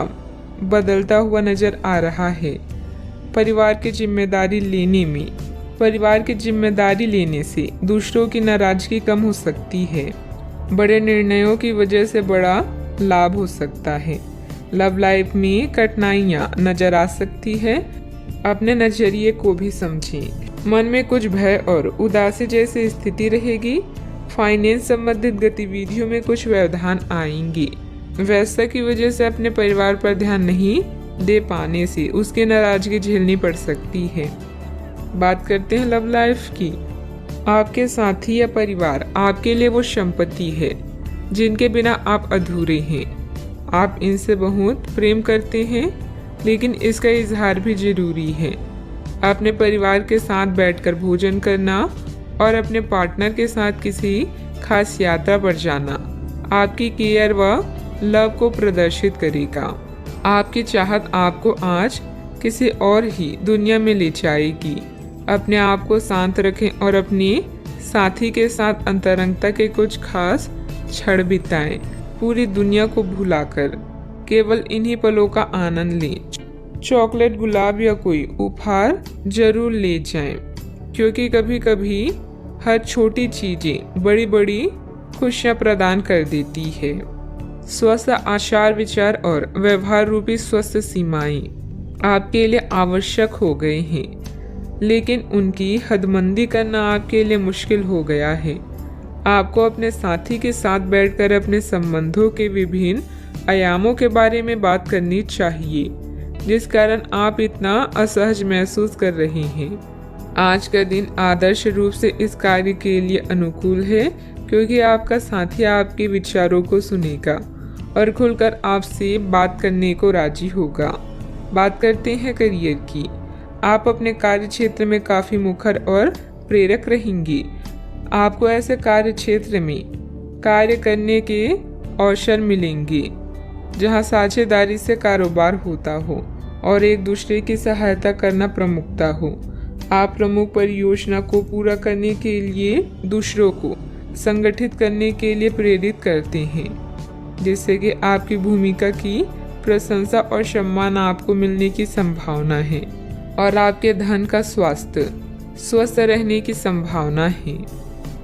बदलता हुआ नजर आ रहा है। परिवार की जिम्मेदारी लेने से दूसरों की नाराजगी कम हो सकती है। बड़े निर्णयों की वजह से बड़ा लाभ हो सकता है। लव लाइफ में कठिनाइयां नजर आ सकती है। अपने नजरिए को भी समझें। मन में कुछ भय और उदासी जैसी स्थिति रहेगी। फाइनेंस संबंधित गतिविधियों में कुछ व्यवधान आएंगे। व्यस्तता की वजह से अपने परिवार पर ध्यान नहीं दे पाने से उसकी नाराजगी झेलनी पड़ सकती है। बात करते हैं लव लाइफ की। आपके साथी या परिवार आपके लिए वो संपत्ति है जिनके बिना आप अधूरे हैं। आप इनसे बहुत प्रेम करते हैं, लेकिन इसका इजहार भी जरूरी है। अपने परिवार के साथ बैठकर भोजन करना और अपने पार्टनर के साथ किसी खास यात्रा पर जाना आपकी केयर व लव को प्रदर्शित करेगा। आपकी चाहत आपको आज किसी और ही दुनिया में ले जाएगी। अपने आप को शांत रखें और अपने साथी के साथ अंतरंगता के कुछ खास क्षण बिताएं। पूरी दुनिया को भुलाकर केवल इन्हीं पलों का आनंद लें। चॉकलेट, गुलाब या कोई उपहार जरूर ले जाएं, क्योंकि कभी कभी हर छोटी चीजें बड़ी बड़ी खुशियां प्रदान कर देती है। स्वस्थ आचार विचार और व्यवहार रूपी स्वस्थ सीमाएं आपके लिए आवश्यक हो गए हैं, लेकिन उनकी हदबंदी करना आपके लिए मुश्किल हो गया है। आपको अपने साथी के साथ बैठकर अपने संबंधों के विभिन्न आयामों के बारे में बात करनी चाहिए, जिस कारण आप इतना असहज महसूस कर रहे हैं। आज का दिन आदर्श रूप से इस कार्य के लिए अनुकूल है, क्योंकि आपका साथी आपके विचारों को सुनेगा और खुलकर आपसे बात करने को राजी होगा। बात करते हैं करियर की। आप अपने कार्य क्षेत्र में काफी मुखर और प्रेरक रहेंगे। आपको ऐसे कार्य क्षेत्र में कार्य करने के अवसर मिलेंगे जहां साझेदारी से कारोबार होता हो और एक दूसरे की सहायता करना प्रमुखता हो। आप प्रमुख परियोजना को पूरा करने के लिए दूसरों को संगठित करने के लिए प्रेरित करते हैं, जिससे कि आपकी भूमिका की प्रशंसा और सम्मान आपको मिलने की संभावना है और आपके धन का स्वास्थ्य स्वस्थ रहने की संभावना है।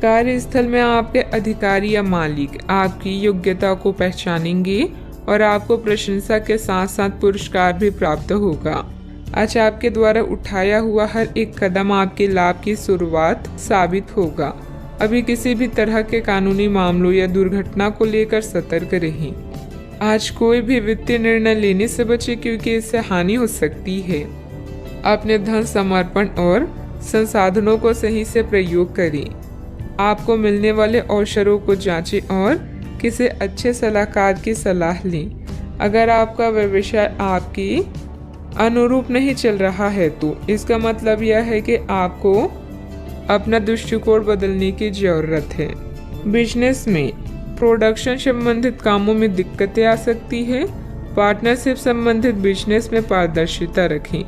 कार्यस्थल में आपके अधिकारी या मालिक आपकी योग्यता को पहचानेंगे और आपको प्रशंसा के साथ साथ पुरस्कार भी प्राप्त होगा। आज आपके द्वारा उठाया हुआ हर एक कदम आपके लाभ की शुरुआत साबित होगा। अभी किसी भी तरह के कानूनी मामलों या दुर्घटना को लेकर सतर्क रहें। आज कोई भी वित्तीय निर्णय लेने से बचे, क्योंकि इससे हानि हो सकती है। अपने धन समर्पण और संसाधनों को सही से प्रयोग करें। आपको मिलने वाले अवसरों को जांचें और किसी अच्छे सलाहकार की सलाह लें। अगर आपका व्यवसाय आपके अनुरूप नहीं चल रहा है तो इसका मतलब यह है कि आपको अपना दृष्टिकोण बदलने की जरूरत है। बिजनेस में प्रोडक्शन संबंधित कामों में दिक्कतें आ सकती है। पार्टनरशिप संबंधित बिजनेस में पारदर्शिता रखें।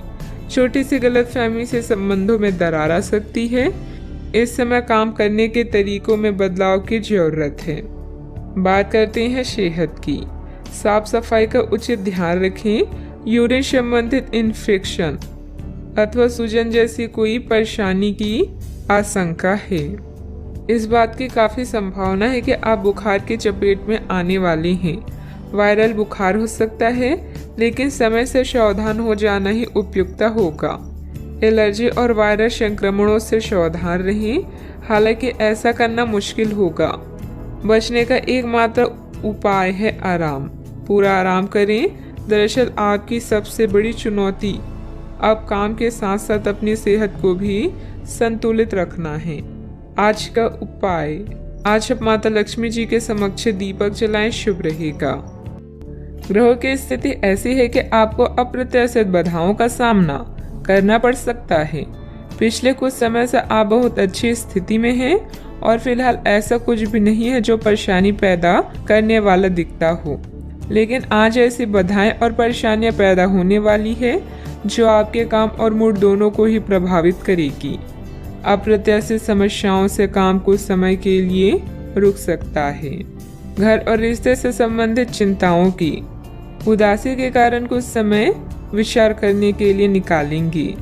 छोटी सी गलतफहमी से संबंधों में दरार आ सकती है। इस समय काम करने के तरीकों में बदलाव की जरूरत है। बात करते हैं सेहत की। साफ सफाई का उचित ध्यान रखें। यूरिन संबंधित इन्फेक्शन अथवा सूजन जैसी कोई परेशानी की आशंका है। इस बात की काफी संभावना है कि आप बुखार की चपेट में आने वाले हैं। वायरल बुखार हो सकता है, लेकिन समय से सावधान हो जाना ही उपयुक्त होगा। एलर्जी और वायरस संक्रमणों से सावधान रहें, हालांकि ऐसा करना मुश्किल होगा। बचने का एकमात्र उपाय है आराम। पूरा आराम करें। दरअसल आपकी सबसे बड़ी चुनौती अब काम के साथ साथ अपनी सेहत को भी संतुलित रखना है। आज का उपाय, आज आप माता लक्ष्मी जी के समक्ष दीपक जलाएं, शुभ रहेगा। ग्रहों की स्थिति ऐसी है कि आपको अप्रत्याशित बाधाओं का सामना करना पड़ सकता है। पिछले कुछ समय से आप बहुत अच्छी स्थिति में हैं और फिलहाल ऐसा कुछ भी नहीं है जो परेशानी पैदा करने वाला दिखता हो, लेकिन आज ऐसी बाधाएं और परेशानियां पैदा होने वाली है जो आपके काम और मूड दोनों को ही प्रभावित करेगी। अप्रत्याशित समस्याओं से काम कुछ समय के लिए रुक सकता है। घर और रिश्ते से संबंधित चिंताओं की उदासी के कारण कुछ समय विचार करने के लिए निकालेंगे।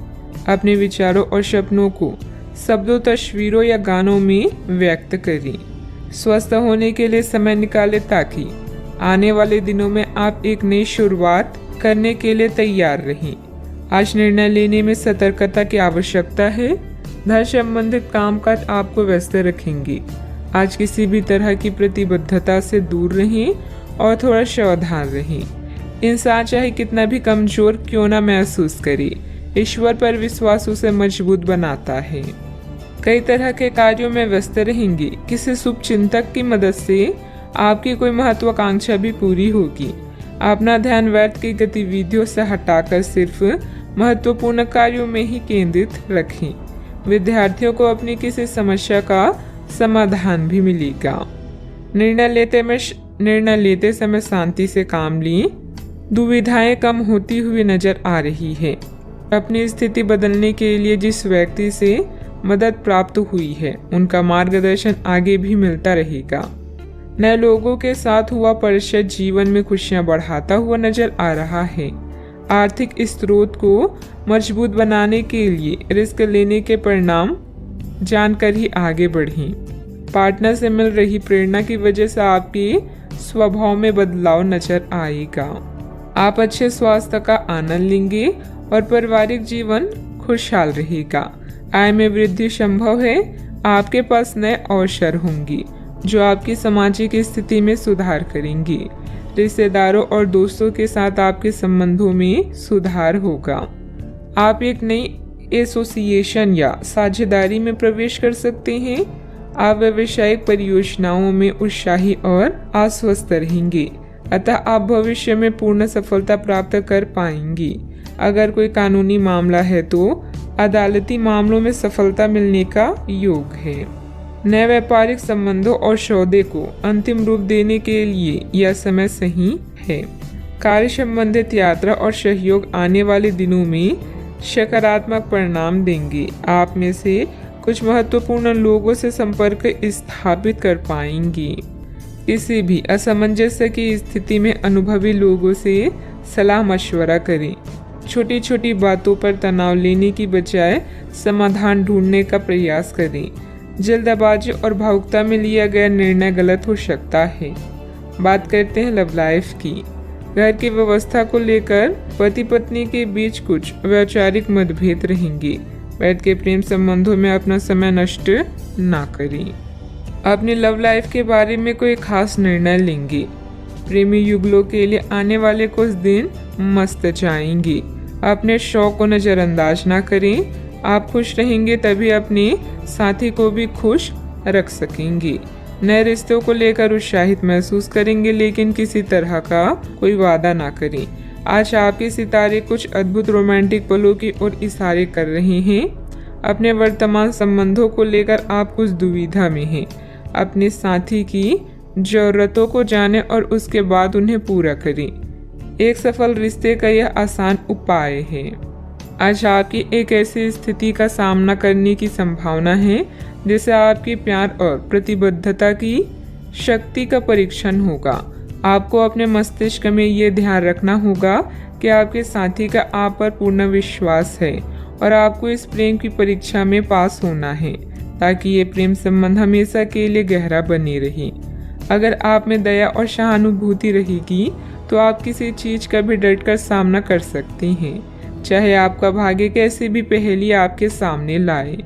अपने विचारों और सपनों को शब्दों, तस्वीरों या गानों में व्यक्त करें। स्वस्थ होने के लिए समय निकालें ताकि आने वाले दिनों में आप एक नई शुरुआत करने के लिए तैयार रहें। आज निर्णय लेने में सतर्कता की आवश्यकता है। धन संबंधित कामकाज आपको व्यस्त रखेंगे। आज किसी भी तरह की प्रतिबद्धता से दूर रहें और थोड़ा सावधान रहें। इंसान चाहे कितना भी कमजोर क्यों ना महसूस करे, ईश्वर पर विश्वास उसे मजबूत बनाता है। कई तरह के कार्यों में व्यस्त रहेंगे। किसी शुभ चिंतक की मदद से आपकी कोई महत्वाकांक्षा भी पूरी होगी। अपना ध्यान व्यर्थ की गतिविधियों से हटाकर सिर्फ महत्वपूर्ण कार्यों में ही केंद्रित रखें। विद्यार्थियों को अपनी किसी समस्या का समाधान भी मिलेगा। निर्णय लेते समय शांति से काम लें। दुविधाएं कम होती हुई नजर आ रही है। अपनी स्थिति बदलने के लिए जिस व्यक्ति से मदद प्राप्त हुई है उनका मार्गदर्शन आगे भी मिलता रहेगा। नए लोगों के साथ हुआ परिचय जीवन में खुशियां बढ़ाता हुआ नजर आ रहा है। आर्थिक स्रोत को मजबूत बनाने के लिए रिस्क लेने के परिणाम जानकर ही आगे बढ़ें। पार्टनर से मिल रही प्रेरणा की वजह से आपके स्वभाव में बदलाव नजर आएगा। आप अच्छे स्वास्थ्य का आनंद लेंगे और पारिवारिक जीवन खुशहाल रहेगा। आय में वृद्धि संभव है। आपके पास नए अवसर होंगे जो आपकी सामाजिक स्थिति में सुधार करेंगे। रिश्तेदारों और दोस्तों के साथ आपके संबंधों में सुधार होगा। आप एक नई एसोसिएशन या साझेदारी में प्रवेश कर सकते हैं। आप व्यावसायिक परियोजनाओं में उत्साही और आश्वस्त रहेंगे, अतः आप भविष्य में पूर्ण सफलता प्राप्त कर पाएंगे। अगर कोई कानूनी मामला है तो अदालती मामलों में सफलता मिलने का योग है। नए व्यापारिक संबंधों और सौदे को अंतिम रूप देने के लिए यह समय सही है। कार्य संबंधित यात्रा और सहयोग आने वाले दिनों में सकारात्मक परिणाम देंगे। आप में से कुछ महत्वपूर्ण लोगों से संपर्क स्थापित कर पाएंगे। किसी भी असमंजस्य की स्थिति में अनुभवी लोगों से सलाह मशवरा करें। छोटी छोटी बातों पर तनाव लेने की बजाय समाधान ढूंढने का प्रयास करें। जल्दबाजी और भावुकता में लिया गया निर्णय गलत हो सकता है। बात करते हैं लव लाइफ की। घर की व्यवस्था को लेकर पति पत्नी के बीच कुछ वैचारिक मतभेद रहेंगे। वैध के प्रेम संबंधों में अपना समय नष्ट ना करें। अपनी लव लाइफ के बारे में कोई खास निर्णय लेंगे। प्रेमी युगलों के लिए आने वाले कुछ दिन मस्त जाएंगे। अपने शौक को नजरअंदाज ना करें। आप खुश रहेंगे तभी अपने साथी को भी खुश रख सकेंगे। नए रिश्तों को लेकर उत्साहित महसूस करेंगे, लेकिन किसी तरह का कोई वादा ना करें। आज आपके सितारे कुछ अद्भुत रोमांटिक पलों की ओर इशारे कर रहे हैं। अपने वर्तमान संबंधों को लेकर आप कुछ दुविधा में हैं। अपने साथी की जरूरतों को जानें और उसके बाद उन्हें पूरा करें। एक सफल रिश्ते का यह आसान उपाय है। आज आपकी एक ऐसी स्थिति का सामना करने की संभावना है जिसे आपकी प्यार और प्रतिबद्धता की शक्ति का परीक्षण होगा। आपको अपने मस्तिष्क में ये ध्यान रखना होगा कि आपके साथी का आप पर पूर्ण विश्वास है और आपको इस प्रेम की परीक्षा में पास होना है ताकि ये प्रेम संबंध हमेशा के लिए गहरा बने रहे। अगर आप में दया और सहानुभूति रहेगी तो आप किसी चीज का भी डटकर सामना कर सकते हैं, चाहे आपका भाग्य कैसे भी पहेली आपके सामने लाए।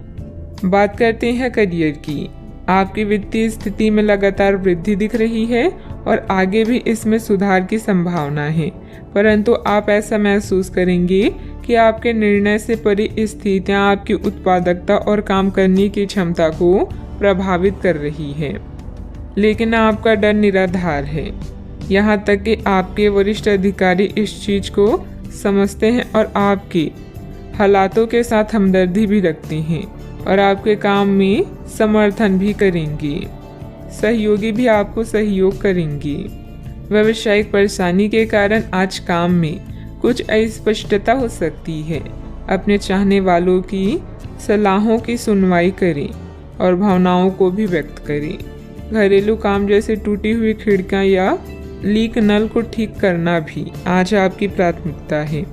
बात करते हैं करियर की। आपकी वित्तीय स्थिति में लगातार वृद्धि दिख रही है और आगे भी इसमें सुधार की संभावना है, परंतु आप ऐसा महसूस करेंगे कि आपके निर्णय से परी स्थितियां आपकी उत्पादकता और काम करने की क्षमता को प्रभावित कर रही है। लेकिन आपका डर निराधार है। यहाँ तक कि आपके वरिष्ठ अधिकारी इस चीज को समझते हैं और आपके हालातों के साथ हमदर्दी भी रखते हैं और आपके काम में समर्थन भी करेंगे। सहयोगी भी आपको सहयोग करेंगे। व्यावसायिक परेशानी के कारण आज काम में कुछ अस्पष्टता हो सकती है। अपने चाहने वालों की सलाहों की सुनवाई करें और भावनाओं को भी व्यक्त करें। घरेलू काम जैसे टूटी हुई खिड़कियां या लीक नल को ठीक करना भी आज आपकी प्राथमिकता है।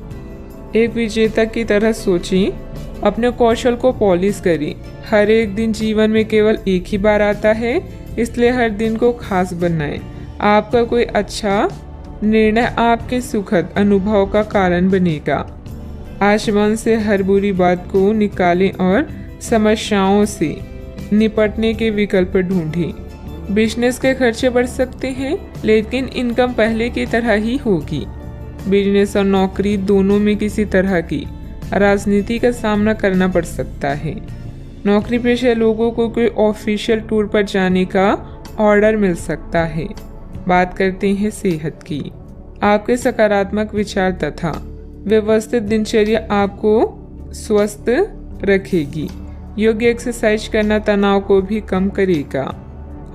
एक विजेता की तरह सोचें। अपने कौशल को पॉलिश करें। हर एक दिन जीवन में केवल एक ही बार आता है, इसलिए हर दिन को खास बनाएं। आपका कोई अच्छा निर्णय आपके सुखद अनुभव का कारण बनेगा। आज मन से हर बुरी बात को निकालें और समस्याओं से निपटने के विकल्प ढूंढें। बिजनेस के खर्चे बढ़ सकते हैं, लेकिन इनकम पहले की तरह ही होगी। बिजनेस और नौकरी दोनों में किसी तरह की राजनीति का सामना करना पड़ सकता है। नौकरी पेशा लोगों को कोई ऑफिशियल टूर पर जाने का ऑर्डर मिल सकता है। बात करते हैं सेहत की। आपके सकारात्मक विचार तथा व्यवस्थित दिनचर्या आपको स्वस्थ रखेगी। योग्य एक्सरसाइज करना तनाव को भी कम करेगा।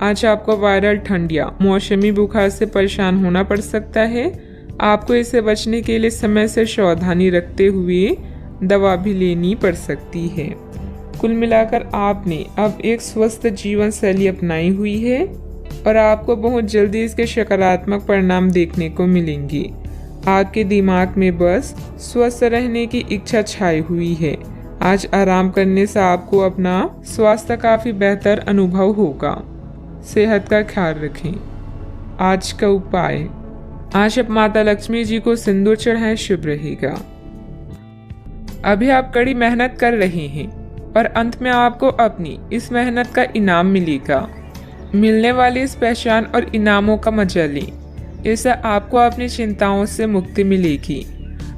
आज आपको वायरल ठंड या मौसमी बुखार से परेशान होना पड़ सकता है। आपको इससे बचने के लिए समय से सावधानी रखते हुए दवा भी लेनी पड़ सकती है। कुल मिलाकर आपने अब एक स्वस्थ जीवन शैली अपनाई हुई है और आपको बहुत जल्दी इसके सकारात्मक परिणाम देखने को मिलेंगे। आपके दिमाग में बस स्वस्थ रहने की इच्छा छाई हुई है। आज आराम करने से आपको अपना स्वास्थ्य काफी बेहतर अनुभव होगा। सेहत का ख्याल रखें। आज का उपाय, आज आप माता लक्ष्मी जी को सिंदूर चढ़ाएं, शुभ रहेगा। अभी आप कड़ी मेहनत कर रहे हैं और अंत में आपको अपनी इस मेहनत का इनाम मिलेगा। मिलने वाली इस पहचान और इनामों का मजा लें, इससे आपको अपनी चिंताओं से मुक्ति मिलेगी।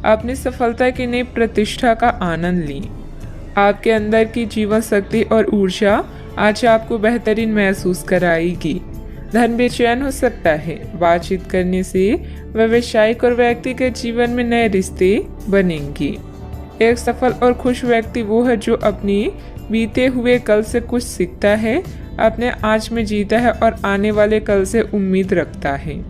अपनी सफलता की नई प्रतिष्ठा का आनंद लें। आपके अंदर की जीवन शक्ति और ऊर्जा आज आपको बेहतरीन महसूस कराएगी। धन बेचैन हो सकता है। बातचीत करने से व्यावसायिक और व्यक्तिगत जीवन में नए रिश्ते बनेंगे। एक सफल और खुश व्यक्ति वो है जो अपनी बीते हुए कल से कुछ सीखता है, अपने आज में जीता है और आने वाले कल से उम्मीद रखता है।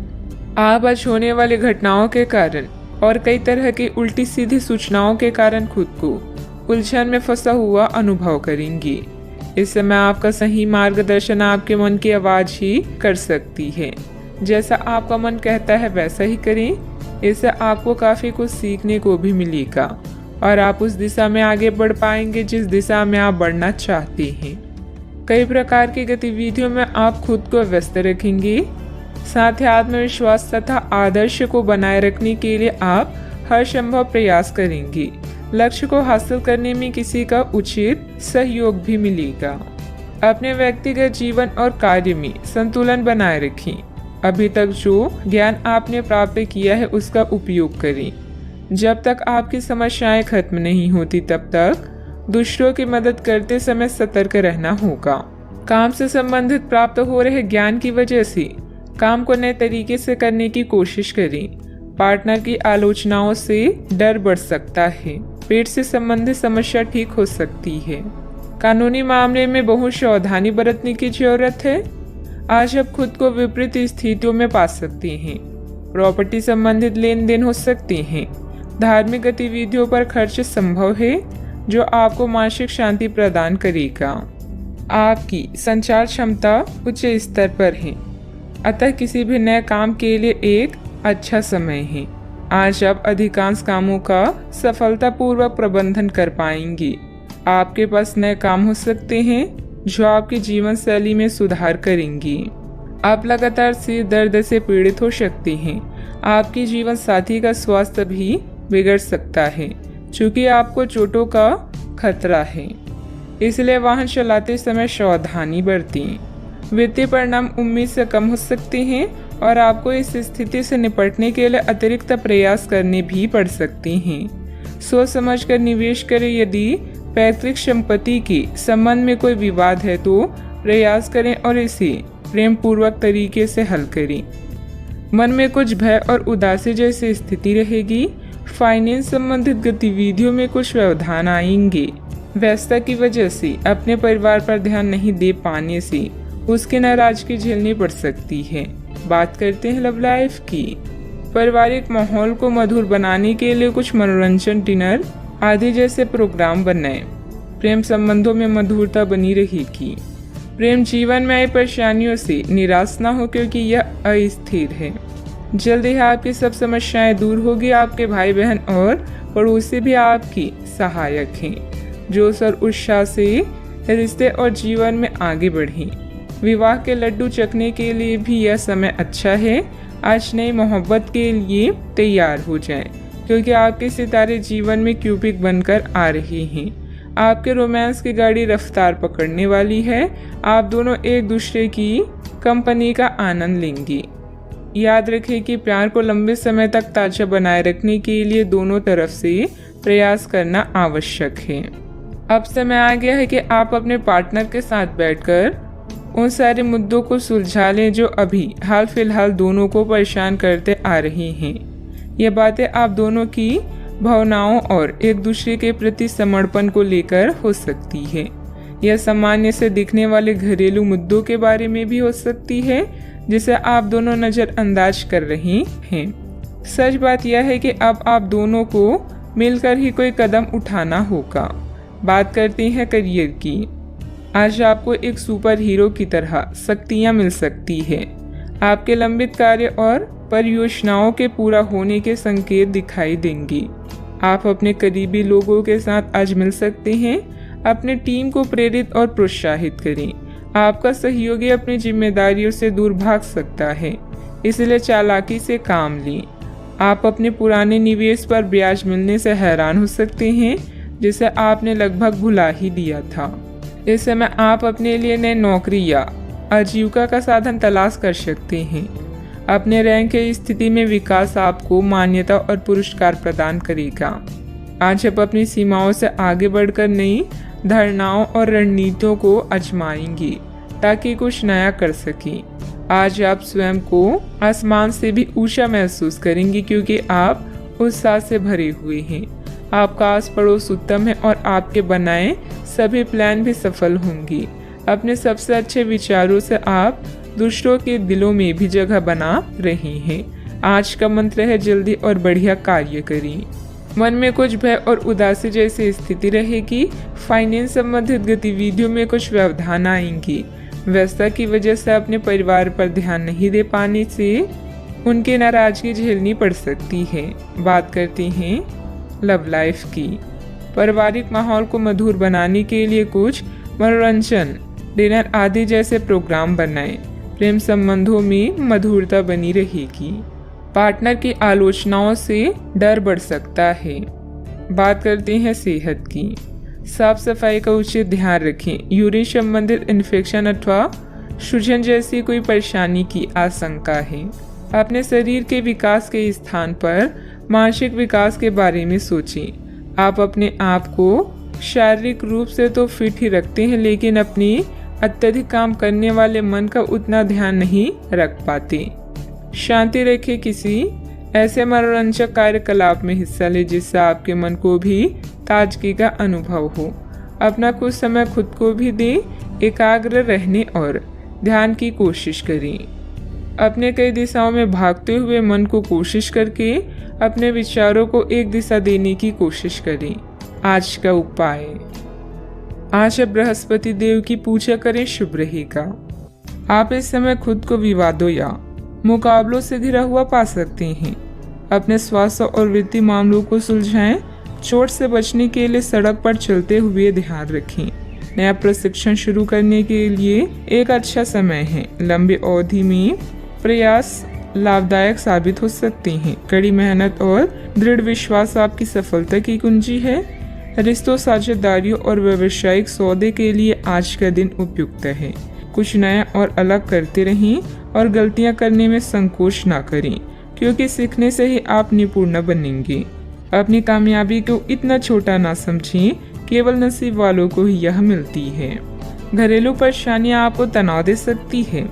आप आज होने वाली घटनाओं के कारण और कई तरह की उल्टी सीधी सूचनाओं के कारण खुद को उलझन में फंसा हुआ अनुभव करेंगे। इस समय आपका सही मार्गदर्शन आपके मन की आवाज ही कर सकती है। जैसा आपका मन कहता है वैसा ही करें। इससे आपको काफी कुछ सीखने को भी मिलेगा और आप उस दिशा में आगे बढ़ पाएंगे जिस दिशा में आप बढ़ना चाहते हैं। कई प्रकार की गतिविधियों में आप खुद को व्यस्त रखेंगे। साथ ही आत्मविश्वास तथा आदर्श को बनाए रखने के लिए आप हर संभव प्रयास करेंगे। लक्ष्य को हासिल करने में किसी का उचित सहयोग भी मिलेगा। अपने व्यक्तिगत जीवन और कार्य में संतुलन बनाए रखें। अभी तक जो ज्ञान आपने प्राप्त किया है उसका उपयोग करें। जब तक आपकी समस्याएं खत्म नहीं होती तब तक दूसरों की मदद करते समय सतर्क रहना होगा। काम से संबंधित प्राप्त हो रहे ज्ञान की वजह से काम को नए तरीके से करने की कोशिश करें। पार्टनर की आलोचनाओं से डर बढ़ सकता है। पेट से संबंधित समस्या ठीक हो सकती है। कानूनी मामले में बहुत सावधानी बरतने की जरूरत है। आज आप खुद को विपरीत स्थितियों में पा सकते हैं। प्रॉपर्टी संबंधित लेन देन हो सकते हैं। धार्मिक गतिविधियों पर खर्च संभव है जो आपको मानसिक शांति प्रदान करेगा। आपकी संचार क्षमता उच्च स्तर पर है, अतः किसी भी नए काम के लिए एक अच्छा समय है। आज आप अधिकांश कामों का सफलतापूर्वक प्रबंधन कर पाएंगे। आपके पास नए काम हो सकते हैं जो आपकी जीवन शैली में सुधार करेंगे। आप लगातार सिर दर्द से पीड़ित हो सकते हैं। आपकी जीवन साथी का स्वास्थ्य भी बिगड़ सकता है क्योंकि आपको चोटों का खतरा है, इसलिए वाहन चलाते समय सावधानी बरतें। वित्तीय परिणाम उम्मीद से कम हो सकते हैं और आपको इस स्थिति से निपटने के लिए अतिरिक्त प्रयास करने भी पड़ सकते हैं। सोच समझ कर निवेश करें। यदि पैतृक संपत्ति के संबंध में कोई विवाद है तो प्रयास करें और इसे प्रेम पूर्वक तरीके से हल करें। मन में कुछ भय और उदासी जैसी स्थिति रहेगी। फाइनेंस संबंधित गतिविधियों में कुछ व्यवधान आएंगे। व्यस्तता की वजह से अपने परिवार पर ध्यान नहीं दे पाने से उसकी नाराजगी झेलनी पड़ सकती है। बात करते हैं लव लाइफ की। पारिवारिक माहौल को मधुर बनाने के लिए कुछ मनोरंजन, डिनर आदि जैसे प्रोग्राम बनाएं। प्रेम संबंधों में मधुरता बनी रहेगी। प्रेम जीवन में आई परेशानियों से निराश न हो क्योंकि यह अस्थिर है। जल्दी ही आपकी सब समस्याएं दूर होगी। आपके भाई बहन और पड़ोसी भी आपकी सहायक हैं। जोश और उत्साह से रिश्ते और जीवन में आगे बढ़ें। विवाह के लड्डू चखने के लिए भी यह समय अच्छा है। आज नई मोहब्बत के लिए तैयार हो जाएं, क्योंकि आपके सितारे जीवन में क्यूपिक बनकर आ रहे हैं। आपके रोमांस की गाड़ी रफ्तार पकड़ने वाली है। आप दोनों एक दूसरे की कंपनी का आनंद लेंगे। याद रखें कि प्यार को लंबे समय तक ताजा बनाए रखने के लिए दोनों तरफ से प्रयास करना आवश्यक है। अब समय आ गया है कि आप अपने पार्टनर के साथ बैठकर उन सारे मुद्दों को सुलझा लें जो अभी हाल फिलहाल दोनों को परेशान करते आ रही हैं। ये बातें आप दोनों की भावनाओं और एक दूसरे के प्रति समर्पण को लेकर हो सकती है। यह सामान्य से दिखने वाले घरेलू मुद्दों के बारे में भी हो सकती है जिसे आप दोनों नजरअंदाज कर रहे हैं। सच बात यह है कि अब आप दोनों को मिलकर ही कोई कदम उठाना होगा। बात करते हैं करियर की। आज आपको एक सुपर हीरो की तरह शक्तियां मिल सकती है। आपके लंबित कार्य और परियोजनाओं के पूरा होने के संकेत दिखाई देंगे। आप अपने करीबी लोगों के साथ आज मिल सकते हैं। अपने टीम को प्रेरित और प्रोत्साहित करें। आपका सहयोगी अपनी जिम्मेदारियों से दूर भाग सकता है इसलिए चालाकी से काम लें। आप अपने पुराने निवेश पर ब्याज मिलने से हैरान हो सकते हैं, जिसे आपने लगभग भुला ही दिया था। इस समय आप अपने लिए नई नौकरी या आजीविका का साधन तलाश कर सकते हैं। अपने रैंक की स्थिति में विकास आपको मान्यता और पुरस्कार प्रदान करेगा। आज आप अपनी सीमाओं से आगे बढ़कर नई धारणाओं और रणनीतियों को आजमाएंगे ताकि कुछ नया कर सकें। आज आप स्वयं को आसमान से भी ऊंचा महसूस करेंगे क्योंकि आप उत्साह से भरे हुए हैं। आपका आस पड़ोस उत्तम है और आपके बनाए सभी प्लान भी सफल होंगे। अपने सबसे अच्छे विचारों से आप दूसरों के दिलों में भी जगह बना रहे हैं। आज का मंत्र है जल्दी और बढ़िया कार्य करें। मन में कुछ भय और उदासी जैसी स्थिति रहेगी। फाइनेंस संबंधित गतिविधियों में कुछ व्यवधान आएंगी। व्यस्तता की वजह से अपने परिवार पर ध्यान नहीं दे पाने से उनकी नाराजगी झेलनी पड़ सकती है। बात करते हैं लव लाइफ की। पारिवारिक माहौल को मधुर बनाने के लिए कुछ मनोरंजन, डिनर आदि जैसे प्रोग्राम बनाएं। प्रेम संबंधों में मधुरता बनी रहेगी। पार्टनर की आलोचनाओं से डर बढ़ सकता है। बात करते हैं सेहत की। साफ सफाई का उचित ध्यान रखें। यूरिन संबंधित इन्फेक्शन अथवा सूजन जैसी कोई परेशानी की आशंका है। अपने शरीर के विकास के स्थान पर मानसिक विकास के बारे में सोचें। आप अपने आप को शारीरिक रूप से तो फिट ही रखते हैं, लेकिन अपनी अत्यधिक काम करने वाले मन का उतना ध्यान नहीं रख पाते। शांति रखें। किसी ऐसे मनोरंजक कार्यकलाप में हिस्सा लें जिससे आपके मन को भी ताजगी का अनुभव हो। अपना कुछ समय खुद को भी दें। एकाग्र रहने और ध्यान की कोशिश करें। अपने कई दिशाओं में भागते हुए मन को कोशिश करके अपने विचारों को एक दिशा देने की कोशिश करें। आज का उपाय, आज आप बृहस्पति देव की पूजा करें, शुभ रहेगा। आप इस समय खुद को विवादों या मुकाबलों से घिरा हुआ पा सकते हैं। अपने स्वास्थ्य और वित्तीय मामलों को सुलझाएं। चोट से बचने के लिए सड़क पर चलते हुए ध्यान रखें। नया प्रशिक्षण शुरू करने के लिए एक अच्छा समय है। लंबी अवधि में प्रयास लाभदायक साबित हो सकते हैं। कड़ी मेहनत और दृढ़ विश्वास आपकी सफलता की कुंजी है। रिश्तों, साझेदारियों और व्यावसायिक सौदे के लिए आज का दिन उपयुक्त है। कुछ नया और अलग करते रहें और गलतियां करने में संकोच ना करें, क्योंकि सीखने से ही आप निपुण बनेंगे। अपनी कामयाबी को इतना छोटा ना समझें, केवल नसीब वालों को ही यह मिलती है। घरेलू परेशानियां आपको तनाव दे सकती है।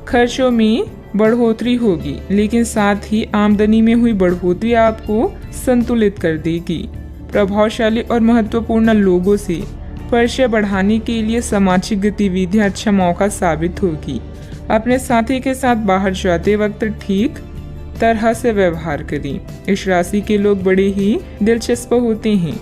खर्चों में बढ़ोतरी होगी, लेकिन साथ ही आमदनी में हुई बढ़ोतरी आपको संतुलित कर देगी। प्रभावशाली और महत्वपूर्ण लोगों से परिचय बढ़ाने के लिए सामाजिक गतिविधियां अच्छा मौका साबित होगी। अपने साथी के साथ बाहर जाते वक्त ठीक तरह से व्यवहार करें। इस राशि के लोग बड़े ही दिलचस्प होते हैं।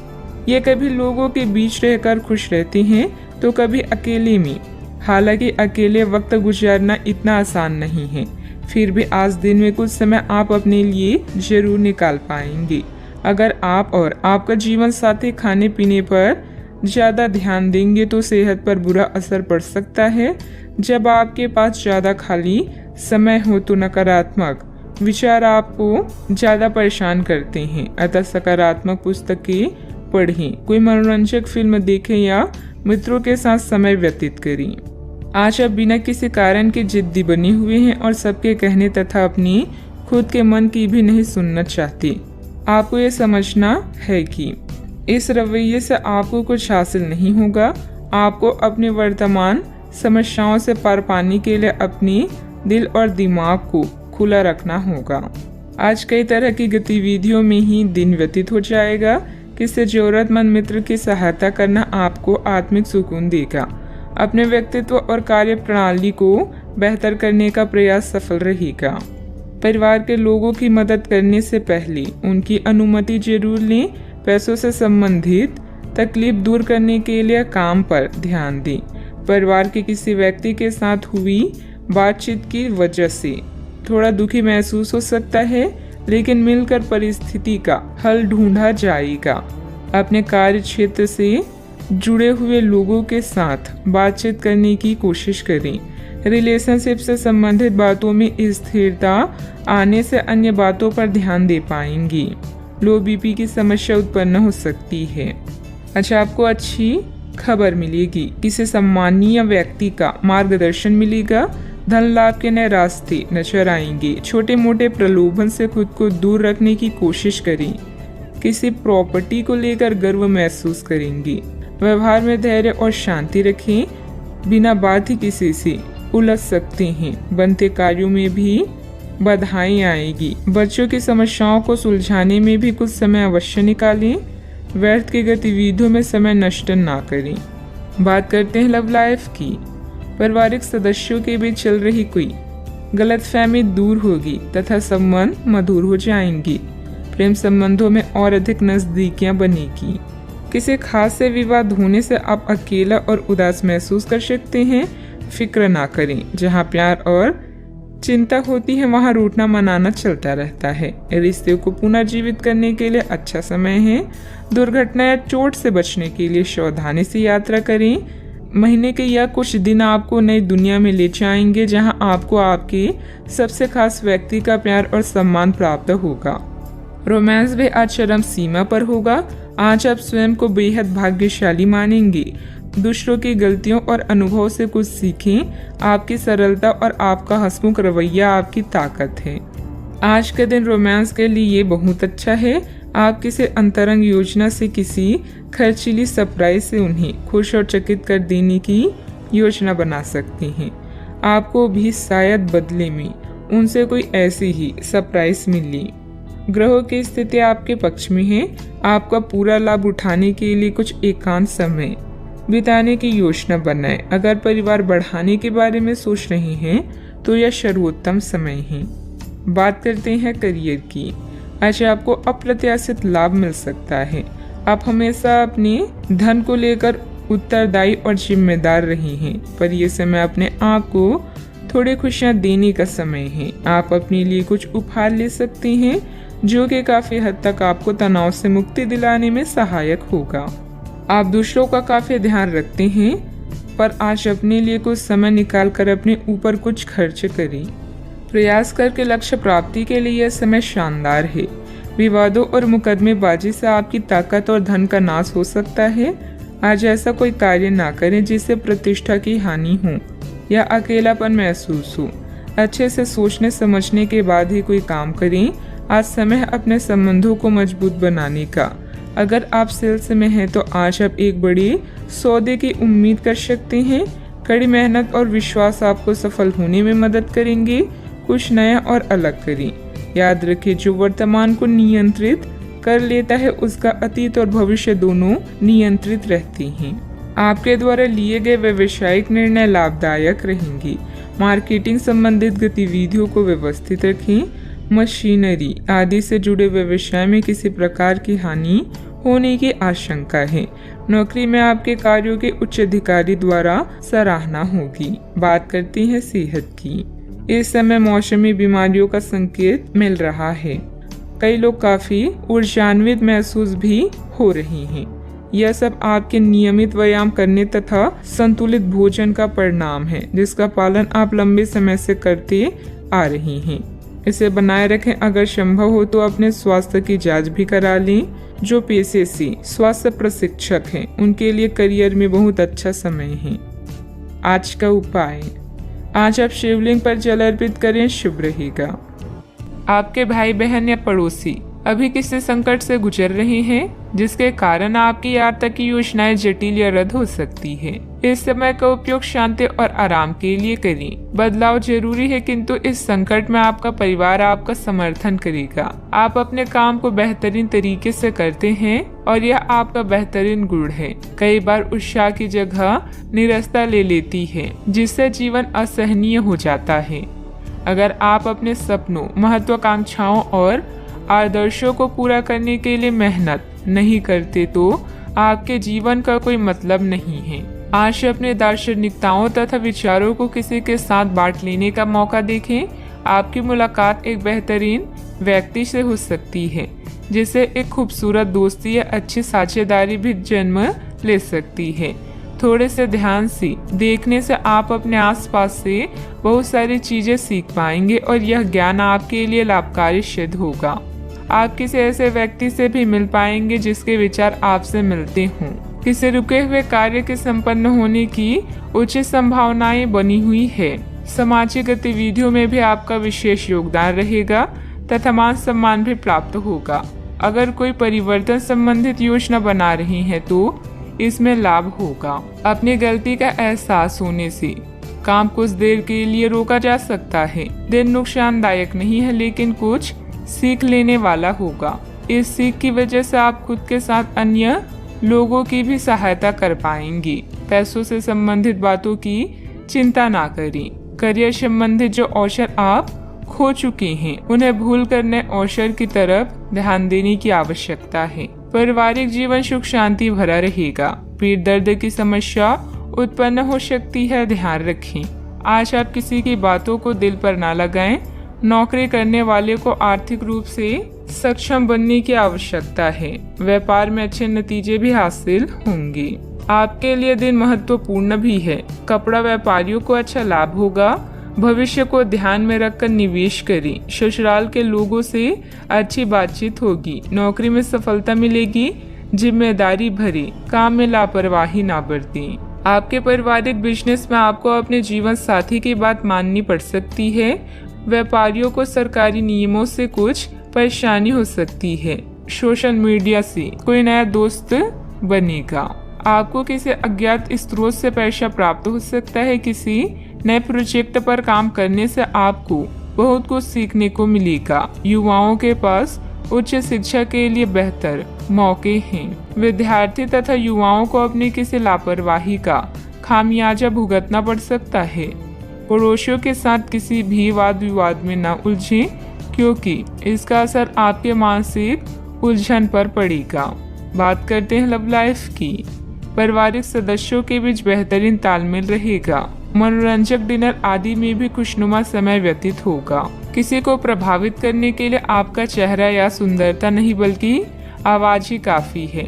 ये कभी लोगों के बीच रहकर खुश रहते हैं तो कभी अकेले में। हालांकि अकेले वक्त गुजारना इतना आसान नहीं है, फिर भी आज दिन में कुछ समय आप अपने लिए जरूर निकाल पाएंगे। अगर आप और आपका जीवन साथी खाने पीने पर ज़्यादा ध्यान देंगे तो सेहत पर बुरा असर पड़ सकता है। जब आपके पास ज़्यादा खाली समय हो तो नकारात्मक विचार आपको ज़्यादा परेशान करते हैं। अतः सकारात्मक पुस्तकें पढ़ें, कोई मनोरंजक फिल्म देखें या मित्रों के साथ समय व्यतीत करें। आज आप बिना किसी कारण के जिद्दी बने हुए हैं और सबके कहने तथा अपनी खुद के मन की भी नहीं सुनना चाहते। आपको ये समझना है कि इस रवैये से आपको कुछ हासिल नहीं होगा। आपको अपने वर्तमान समस्याओं से पार पाने के लिए अपने दिल और दिमाग को खुला रखना होगा। आज कई तरह की गतिविधियों में ही दिन व्यतीत हो जाएगा। किसी जरूरतमंद मित्र की सहायता करना आपको आत्मिक सुकून देगा। अपने व्यक्तित्व और कार्य प्रणाली को बेहतर करने का प्रयास सफल रहेगा। परिवार के लोगों की मदद करने से पहले उनकी अनुमति जरूर लें। पैसों से संबंधित तकलीफ दूर करने के लिए काम पर ध्यान दें। परिवार के किसी व्यक्ति के साथ हुई बातचीत की वजह से थोड़ा दुखी महसूस हो सकता है, लेकिन मिलकर परिस्थिति का हल ढूंढा जाएगा। अपने कार्य क्षेत्र से जुड़े हुए लोगों के साथ बातचीत करने की कोशिश करें। रिलेशनशिप से संबंधित बातों में स्थिरता आने से अन्य बातों पर ध्यान दे पाएंगी। लो बीपी की समस्या उत्पन्न हो सकती है। अच्छा, आपको अच्छी खबर मिलेगी। किसी सम्मानीय व्यक्ति का मार्गदर्शन मिलेगा। धन लाभ के नए रास्ते नजर आएंगे। छोटे मोटे प्रलोभन से खुद को दूर रखने की कोशिश करें। किसी प्रॉपर्टी को लेकर गर्व महसूस करेंगे। व्यवहार में धैर्य और शांति रखें। बिना बात ही किसी से उलझ सकते हैं। बनते कार्यों में भी बाधाएं आएगी। बच्चों की समस्याओं को सुलझाने में भी कुछ समय अवश्य निकालें। व्यर्थ की गतिविधियों में समय नष्ट ना करें। बात करते हैं लव लाइफ की। पारिवारिक सदस्यों के बीच चल रही कोई गलतफहमी दूर होगी तथा संबंध मधुर हो जाएंगे। प्रेम संबंधों में और अधिक नजदीकियां बनेगी। किसी खास से विवाद होने से आप अकेला और उदास महसूस कर सकते हैं। फिक्र ना करें। जहां प्यार और चिंता होती है वहां रूठना मनाना चलता रहता है। रिश्ते को पुनर्जीवित करने के लिए अच्छा समय है। दुर्घटना या चोट से बचने के लिए सावधानी से यात्रा करें। महीने के या कुछ दिन आपको नई दुनिया में ले जाएंगे जहां आपको आपके सबसे खास व्यक्ति का प्यार और सम्मान प्राप्त होगा। रोमांस भी आज चरम सीमा पर होगा। आज आप स्वयं को बेहद भाग्यशाली मानेंगे। दूसरों की गलतियों और अनुभव से कुछ सीखें। आपकी सरलता और आपका हंसमुख रवैया आपकी ताकत है। आज का दिन रोमांस के लिए बहुत अच्छा है। आप किसी अंतरंग योजना से किसी खर्चीली सरप्राइज से उन्हें खुश और चकित कर देने की योजना बना सकते हैं। आपको भी शायद बदले में उनसे कोई ऐसी ही सरप्राइज मिली। ग्रहों की स्थिति आपके पक्ष में है। आपका पूरा लाभ उठाने के लिए कुछ एकांत समय बिताने की योजना बनाएं। अगर परिवार बढ़ाने के बारे में सोच रहे हैं तो यह सर्वोत्तम समय है। बात करते हैं करियर की। आज आपको अप्रत्याशित लाभ मिल सकता है। आप हमेशा अपने धन को लेकर उत्तरदायी और जिम्मेदार रहे हैं, पर यह समय अपने आप को थोड़ी खुशियां देने का समय है। आप अपने लिए कुछ उपहार ले सकते हैं जो कि काफी हद तक आपको तनाव से मुक्ति दिलाने में सहायक होगा। आप दूसरों का काफी ध्यान रखते हैं, पर आज अपने लिए कुछ समय निकालकर अपने ऊपर कुछ खर्च करें। प्रयास करके लक्ष्य प्राप्ति के लिए यह समय शानदार है। विवादों और मुकदमेबाजी से आपकी ताकत और धन का नाश हो सकता है। आज ऐसा कोई कार्य ना करें जिससे प्रतिष्ठा की हानि हो या अकेलापन महसूस हो। अच्छे से सोचने समझने के बाद ही कोई काम करें। आज समय है अपने संबंधों को मजबूत बनाने का। अगर आप सेल्स में हैं तो आज आप एक बड़ी सौदे की उम्मीद कर सकते हैं। कड़ी मेहनत और विश्वास आपको सफल होने में मदद करेंगे। कुछ नया और अलग करें। याद रखें, जो वर्तमान को नियंत्रित कर लेता है उसका अतीत और भविष्य दोनों नियंत्रित रहते हैं। आपके द्वारा लिए गए व्यावसायिक निर्णय लाभदायक रहेंगे। मार्केटिंग संबंधित गतिविधियों को व्यवस्थित रखें। मशीनरी आदि से जुड़े व्यवसाय में किसी प्रकार की हानि होने की आशंका है। नौकरी में आपके कार्यों के उच्च अधिकारी द्वारा सराहना होगी। बात करते हैं सेहत की। इस समय मौसमी बीमारियों का संकेत मिल रहा है। कई लोग काफी ऊर्जान्वित महसूस भी हो रहे हैं। यह सब आपके नियमित व्यायाम करने तथा संतुलित भोजन का परिणाम है, जिसका पालन आप लंबे समय से करते आ रहे हैं। इसे बनाए रखें। अगर संभव हो तो अपने स्वास्थ्य की जांच भी करा लें। जो पेशे से स्वास्थ्य प्रशिक्षक हैं उनके लिए करियर में बहुत अच्छा समय है। आज का उपाय, आज आप शिवलिंग पर जल अर्पित करें, शुभ रहेगा। आपके भाई बहन या पड़ोसी अभी किसी संकट से गुजर रहे हैं जिसके कारण आपकी आर्थिक योजनाएं जटिल या रद्द हो सकती है। इस समय का उपयोग शांति और आराम के लिए करें। बदलाव जरूरी है, किंतु इस संकट में आपका परिवार आपका समर्थन करेगा। आप अपने काम को बेहतरीन तरीके से करते हैं और यह आपका बेहतरीन गुण है। कई बार उत्साह की जगह निरस्ता ले लेती है, जिससे जीवन असहनीय हो जाता है। अगर आप अपने सपनों, महत्वाकांक्षाओं और आदर्शों को पूरा करने के लिए मेहनत नहीं करते तो आपके जीवन का कोई मतलब नहीं है। आज अपने दार्शनिकताओं तथा विचारों को किसी के साथ बांट लेने का मौका देखें। आपकी मुलाकात एक बेहतरीन व्यक्ति से हो सकती है, जिससे एक खूबसूरत दोस्ती या अच्छी साझेदारी भी जन्म ले सकती है। थोड़े से ध्यान से देखने से आप अपने आसपास से बहुत सारी चीजें सीख पाएंगे और यह ज्ञान आपके लिए लाभकारी सिद्ध होगा। आप किसी ऐसे व्यक्ति से भी मिल पाएंगे जिसके विचार आपसे मिलते हों। किसी रुके हुए कार्य के संपन्न होने की उचित संभावनाएं बनी हुई है। सामाजिक गतिविधियों में भी आपका विशेष योगदान रहेगा तथा मान सम्मान भी प्राप्त होगा। अगर कोई परिवर्तन संबंधित योजना बना रही है तो इसमें लाभ होगा। अपनी गलती का एहसास होने से काम कुछ देर के लिए रोका जा सकता है। दिन नुकसानदायक नहीं है लेकिन कुछ सीख लेने वाला होगा। इस सीख की वजह से आप खुद के साथ अन्य लोगों की भी सहायता कर पाएंगे। पैसों से संबंधित बातों की चिंता ना करें। करियर संबंधित जो अवसर आप खो चुके हैं उन्हें भूल कर नए अवसर की तरफ ध्यान देने की आवश्यकता है। पारिवारिक जीवन सुख शांति भरा रहेगा। पीठ दर्द की समस्या उत्पन्न हो सकती है, ध्यान रखें। आज आप किसी की बातों को दिल पर ना लगाएं। नौकरी करने वाले को आर्थिक रूप से सक्षम बनने की आवश्यकता है। व्यापार में अच्छे नतीजे भी हासिल होंगे। आपके लिए दिन महत्वपूर्ण भी है। कपड़ा व्यापारियों को अच्छा लाभ होगा। भविष्य को ध्यान में रखकर निवेश करें। ससुराल के लोगों से अच्छी बातचीत होगी। नौकरी में सफलता मिलेगी। जिम्मेदारी भरे काम में लापरवाही ना बरतें। आपके पारिवारिक बिजनेस में आपको अपने जीवन साथी की बात माननी पड़ सकती है। व्यापारियों को सरकारी नियमों से कुछ परेशानी हो सकती है। सोशल मीडिया से कोई नया दोस्त बनेगा। आपको किसी अज्ञात स्रोत से पैसा प्राप्त हो सकता है। किसी नए प्रोजेक्ट पर काम करने से आपको बहुत कुछ सीखने को मिलेगा। युवाओं के पास उच्च शिक्षा के लिए बेहतर मौके हैं। विद्यार्थी तथा युवाओं को अपनी किसी लापरवाही का खामियाजा भुगतना पड़ सकता है। पड़ोसियों के साथ किसी भी वाद विवाद में न उलझें क्योंकि इसका असर आपके मानसिक उलझन पर पड़ेगा। बात करते हैं लव लाइफ की। पारिवारिक सदस्यों के बीच बेहतरीन तालमेल रहेगा। मनोरंजक डिनर आदि में भी खुशनुमा समय व्यतीत होगा। किसी को प्रभावित करने के लिए आपका चेहरा या सुंदरता नहीं बल्कि आवाज ही काफी है।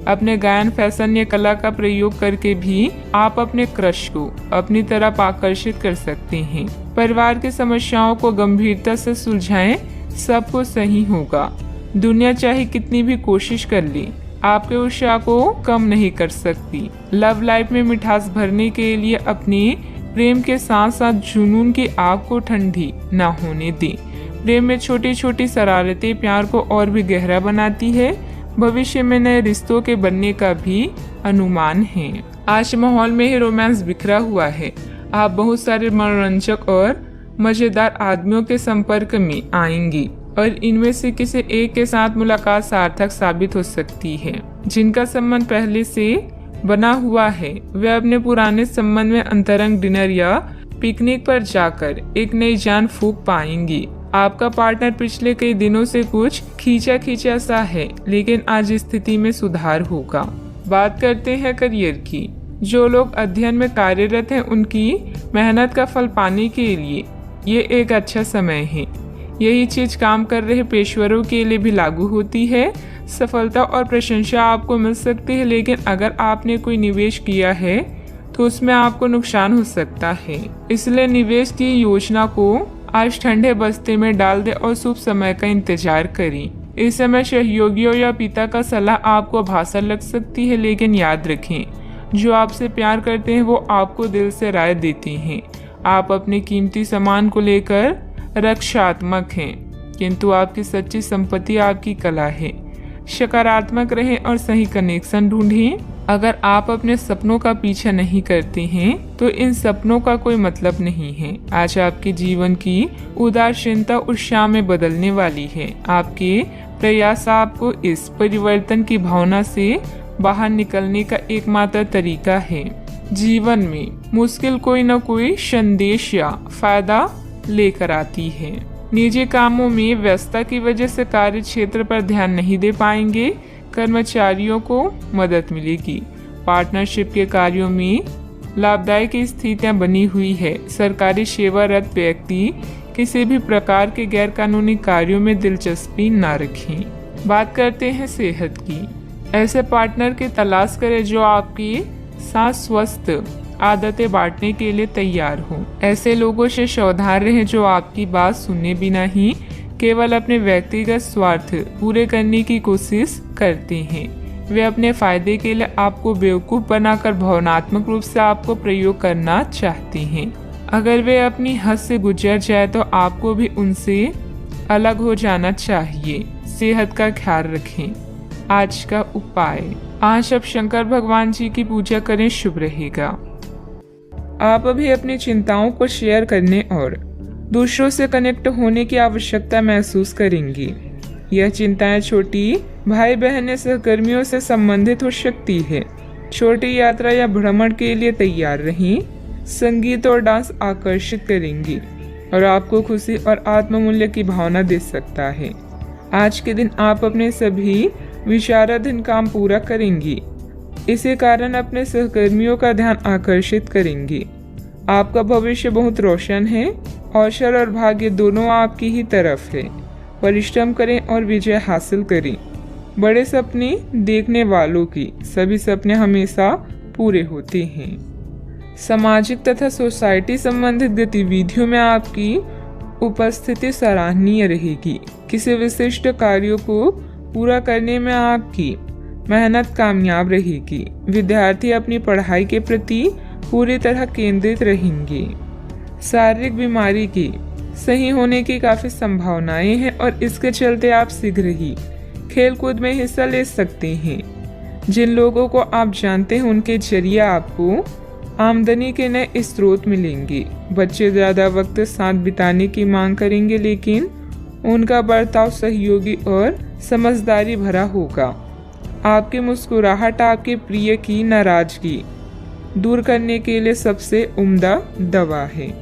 अपने गायन, फैशन या कला का प्रयोग करके भी आप अपने क्रश को अपनी तरफ आकर्षित कर सकते हैं। परिवार की समस्याओं को गंभीरता से सुलझाएं, सब कुछ सही होगा। दुनिया चाहे कितनी भी कोशिश कर ले, आपके उत्साह को कम नहीं कर सकती। लव लाइफ में मिठास भरने के लिए अपने प्रेम के साथ साथ जुनून की आग को ठंडी न होने दें। प्रेम में छोटी छोटी शरारतें प्यार को और भी गहरा बनाती है। भविष्य में नए रिश्तों के बनने का भी अनुमान है। आज माहौल में ही रोमांस बिखरा हुआ है। आप बहुत सारे मनोरंजक और मजेदार आदमियों के संपर्क में आएंगी और इनमें से किसी एक के साथ मुलाकात सार्थक साबित हो सकती है। जिनका संबंध पहले से बना हुआ है वे अपने पुराने संबंध में अंतरंग डिनर या पिकनिक पर जाकर एक नई जान फूंक पाएंगी। आपका पार्टनर पिछले कई दिनों से कुछ खींचा सा है लेकिन आज स्थिति में सुधार होगा। बात करते हैं करियर की। जो लोग अध्ययन में कार्यरत हैं उनकी मेहनत का फल पाने के लिए ये एक अच्छा समय है। यही चीज काम कर रहे पेशेवरों के लिए भी लागू होती है। सफलता और प्रशंसा आपको मिल सकती है लेकिन अगर आपने कोई निवेश किया है तो उसमें आपको नुकसान हो सकता है। इसलिए निवेश की योजना को आज ठंडे बस्ते में डाल दे और शुभ समय का इंतजार करें। इस समय सहयोगियों या पिता का सलाह आपको भाषा लग सकती है लेकिन याद रखें जो आपसे प्यार करते हैं वो आपको दिल से राय देते हैं। आप अपने कीमती सामान को लेकर रक्षात्मक हैं किंतु आपकी सच्ची संपत्ति आपकी कला है। सकारात्मक रहें और सही कनेक्शन ढूंढें। अगर आप अपने सपनों का पीछा नहीं करते हैं तो इन सपनों का कोई मतलब नहीं है। आज आपके जीवन की उदासीनता उत्साह में बदलने वाली है। आपके प्रयास आपको इस परिवर्तन की भावना से बाहर निकलने का एकमात्र तरीका है। जीवन में मुश्किल कोई न कोई संदेश या फायदा लेकर आती है। निजी कामों में व्यस्तता की वजह से कार्य क्षेत्र पर ध्यान नहीं दे पाएंगे। कर्मचारियों को मदद मिलेगी। पार्टनरशिप के कार्यों में लाभदायक स्थितियां बनी हुई है। सरकारी सेवारत व्यक्ति किसी भी प्रकार के गैर कानूनी कार्यों में दिलचस्पी न रखें। बात करते हैं सेहत की। ऐसे पार्टनर की तलाश करें जो आपकी साथ स्वस्थ आदतें बांटने के लिए तैयार हो। ऐसे लोगों से सावधान रहें जो आपकी बात सुने बिना ही केवल अपने व्यक्तिगत स्वार्थ पूरे करने की कोशिश करते हैं। वे अपने फायदे के लिए आपको बेवकूफ़ बनाकर भावनात्मक रूप से आपको प्रयोग करना चाहते हैं। अगर वे अपनी हद से गुजर जाए तो आपको भी उनसे अलग हो जाना चाहिए। सेहत का ख्याल रखें। आज का उपाय, आज आप शंकर भगवान जी की पूजा करें, शुभ रहेगा। आप अभी अपनी चिंताओं को शेयर करने और दूसरों से कनेक्ट होने की आवश्यकता महसूस करेंगी। यह चिंताएं छोटी भाई बहन या सहकर्मियों से संबंधित हो सकती है। छोटी यात्रा या भ्रमण के लिए तैयार रहें। संगीत और डांस आकर्षित करेंगी और आपको खुशी और आत्ममूल्य की भावना दे सकता है। आज के दिन आप अपने सभी विचाराधीन काम पूरा करेंगी। इसी कारण अपने सहकर्मियों का ध्यान आकर्षित करेंगी। आपका भविष्य बहुत रोशन है। अवसर और भाग्य दोनों आपकी ही तरफ है। परिश्रम करें और विजय हासिल करें। बड़े सपने देखने वालों की सभी सपने हमेशा पूरे होते हैं। सामाजिक तथा सोसाइटी संबंधित गतिविधियों में आपकी उपस्थिति सराहनीय रहेगी। किसी विशिष्ट कार्यों को पूरा करने में आपकी मेहनत कामयाब रहेगी। विद्यार्थी अपनी पढ़ाई के प्रति पूरी तरह केंद्रित रहेंगे। शारीरिक बीमारी की सही होने की काफी संभावनाएं हैं और इसके चलते आप शीघ्र ही खेलकूद में हिस्सा ले सकते हैं। जिन लोगों को आप जानते हैं उनके जरिए आपको आमदनी के नए स्रोत मिलेंगे। बच्चे ज्यादा वक्त साथ बिताने की मांग करेंगे, लेकिन उनका बर्ताव सहयोगी और समझदारी भरा होगा। आपकी मुस्कुराहट आपके प्रिय की नाराजगी दूर करने के लिए सबसे उम्दा दवा है।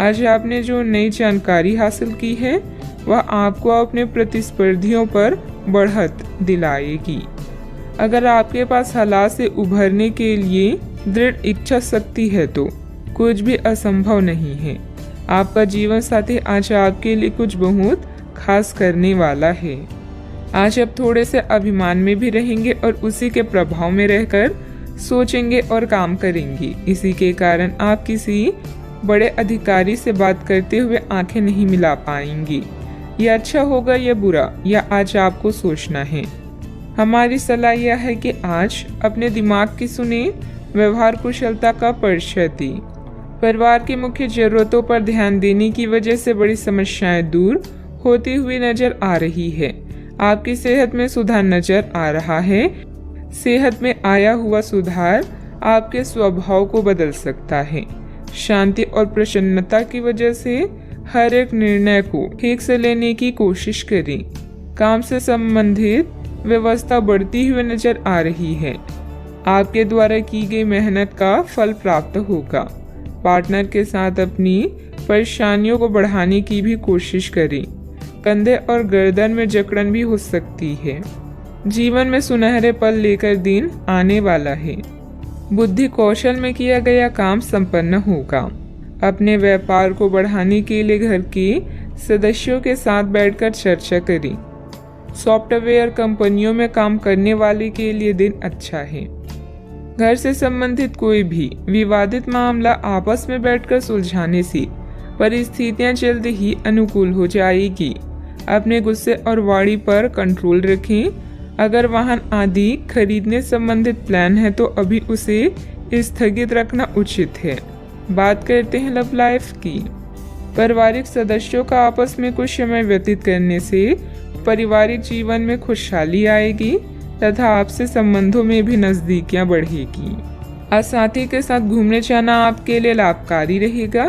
आज आपने जो नई जानकारी हासिल की है वह आपको अपने प्रतिस्पर्धियों पर बढ़त दिलाएगी। अगर आपके पास हालात से उभरने के लिए दृढ़ इच्छा शक्ति है तो कुछ भी असंभव नहीं है। आपका जीवन साथी आज आपके लिए कुछ बहुत खास करने वाला है। आज आप थोड़े से अभिमान में भी रहेंगे और उसी के प्रभाव में रहकर सोचेंगे और काम करेंगे। इसी के कारण आप किसी बड़े अधिकारी से बात करते हुए आंखें नहीं मिला पाएंगी। यह अच्छा होगा या बुरा, यह आज आपको सोचना है। हमारी सलाह यह है कि आज अपने दिमाग की सुने, व्यवहार कुशलता का परिचय दें। परिवार की मुख्य जरूरतों पर ध्यान देने की वजह से बड़ी समस्याएं दूर होती हुई नजर आ रही है। आपकी सेहत में सुधार नजर आ रहा है। सेहत में आया हुआ सुधार आपके स्वभाव को बदल सकता है। शांति और प्रसन्नता की वजह से हर एक निर्णय को ठीक से लेने की कोशिश करें। काम से संबंधित व्यवस्था बढ़ती हुई नजर आ रही है। आपके द्वारा की गई मेहनत का फल प्राप्त होगा। पार्टनर के साथ अपनी परेशानियों को बढ़ाने की भी कोशिश करें। कंधे और गर्दन में जकड़न भी हो सकती है। जीवन में सुनहरे पल लेकर दिन आने वाला है। बुद्धि कौशल में किया गया काम संपन्न होगा। अपने व्यापार को बढ़ाने के लिए घर के सदस्यों के साथ बैठकर चर्चा करें। सॉफ्टवेयर कंपनियों में काम करने वाले के लिए दिन अच्छा है। घर से संबंधित कोई भी विवादित मामला आपस में बैठकर सुलझाने से परिस्थितियां जल्द ही अनुकूल हो जाएगी। अपने गुस्से और वाणी पर कंट्रोल रखें। अगर वाहन आदि खरीदने संबंधित प्लान है तो अभी उसे स्थगित रखना उचित है। बात करते हैं लव लाइफ की। पारिवारिक सदस्यों का आपस में कुछ समय व्यतीत करने से पारिवारिक जीवन में खुशहाली आएगी तथा आपसे संबंधों में भी नजदीकियां बढ़ेगी। आज साथी के साथ घूमने जाना आपके लिए लाभकारी रहेगा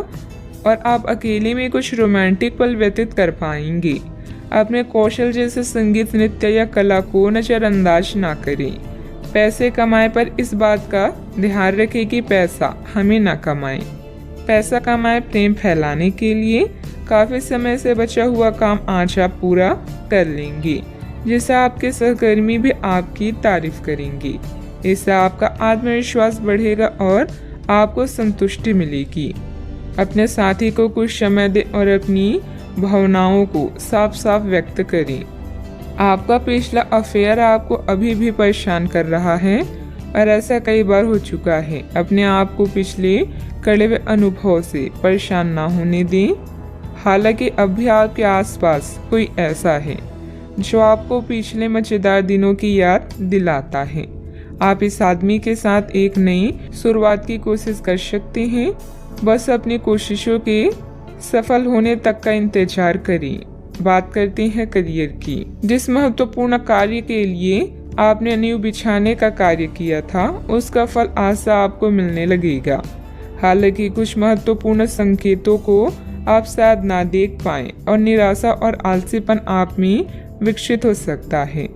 और आप अकेले में कुछ रोमांटिक पल व्यतीत कर पाएंगे। अपने कौशल जैसे संगीत, नृत्य या कला को नजरअंदाज ना करें। पैसे कमाए पर इस बात का ध्यान रखें कि पैसा हमें ना कमाए। पैसा कमाए प्रेम फैलाने के लिए काफी समय से बचा हुआ काम आज आप पूरा कर लेंगे, जिससे आपके सहकर्मी भी आपकी तारीफ करेंगे। इससे आपका आत्मविश्वास बढ़ेगा और आपको संतुष्टि मिलेगी। अपने साथी को कुछ समय दें और अपनी भावनाओं को साफ साफ व्यक्त करें। आपका पिछला अफेयर आपको अभी भी परेशान कर रहा है और ऐसा कई बार हो चुका है। अपने आप को पिछले कड़वे हुए अनुभव से परेशान ना होने दें। हालांकि अब भी आपके आसपास कोई ऐसा है जो आपको पिछले मजेदार दिनों की याद दिलाता है। आप इस आदमी के साथ एक नई शुरुआत की कोशिश कर सकते हैं। बस अपनी कोशिशों के सफल होने तक का इंतजार करें। बात करते हैं करियर की। जिस महत्वपूर्ण कार्य के लिए आपने नींव बिछाने का कार्य किया था, उसका फल आशा आपको मिलने लगेगा। हालांकि कुछ महत्वपूर्ण संकेतों को आप शायद ना देख पाएं और निराशा और आलसीपन आप में विकसित हो सकता है।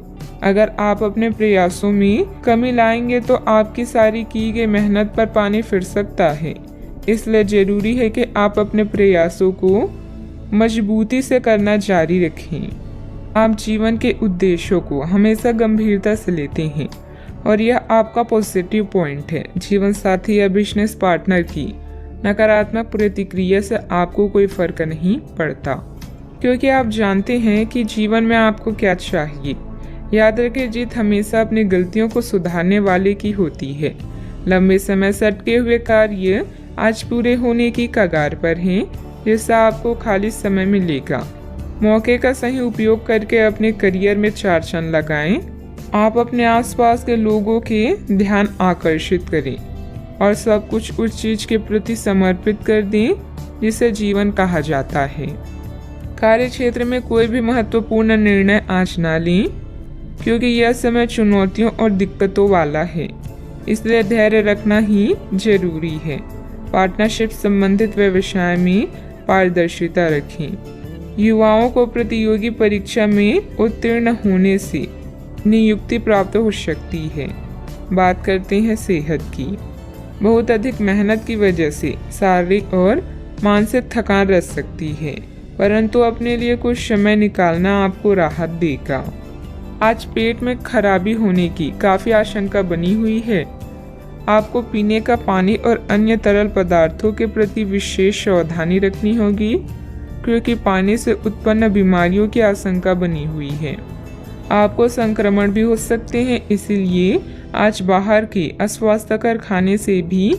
अगर आप अपने प्रयासों में कमी लाएंगे तो आपकी सारी की गई मेहनत पर पानी फिर सकता है। इसलिए जरूरी है कि आप अपने प्रयासों को मजबूती से करना जारी रखें। आप जीवन के उद्देश्यों को हमेशा गंभीरता से लेते हैं और यह आपका पॉजिटिव पॉइंट है। जीवन साथी या बिजनेस पार्टनर की नकारात्मक प्रतिक्रिया से आपको कोई फर्क नहीं पड़ता, क्योंकि आप जानते हैं कि जीवन में आपको क्या चाहिए। याद रखें, जीत हमेशा अपनी गलतियों को सुधारने वाले की होती है। लंबे समय से अटके हुए कार्य आज पूरे होने की कगार पर हैं, जिससे आपको खाली समय मिलेगा। मौके का सही उपयोग करके अपने करियर में 4 चांद लगाएं। आप अपने आसपास के लोगों के ध्यान आकर्षित करें और सब कुछ उस चीज के प्रति समर्पित कर दें जिसे जीवन कहा जाता है। कार्य क्षेत्र में कोई भी महत्वपूर्ण निर्णय आज ना लें, क्योंकि यह समय चुनौतियों और दिक्कतों वाला है। इसलिए धैर्य रखना ही जरूरी है। पार्टनरशिप संबंधित व्यवसाय में पारदर्शिता रखें। युवाओं को प्रतियोगी परीक्षा में उत्तीर्ण होने से नियुक्ति प्राप्त हो सकती है। बात करते हैं सेहत की। बहुत अधिक मेहनत की वजह से शारीरिक और मानसिक थकान रह सकती है, परंतु अपने लिए कुछ समय निकालना आपको राहत देगा। आज पेट में खराबी होने की काफी आशंका बनी हुई है। आपको पीने का पानी और अन्य तरल पदार्थों के प्रति विशेष सावधानी रखनी होगी, क्योंकि पानी से उत्पन्न बीमारियों की आशंका बनी हुई है। आपको संक्रमण भी हो सकते हैं, इसीलिए आज बाहर के अस्वास्थ्यकर खाने से भी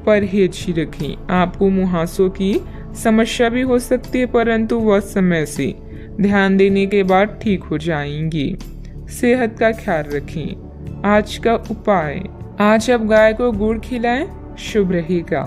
परहेज ही रखें। आपको मुहासों की समस्या भी हो सकती है, परंतु वह समय से ध्यान देने के बाद ठीक हो जाएंगी। सेहत का ख्याल रखें। आज का उपाय, आज आप गाय को गुड़ खिलाएं, शुभ रहेगा।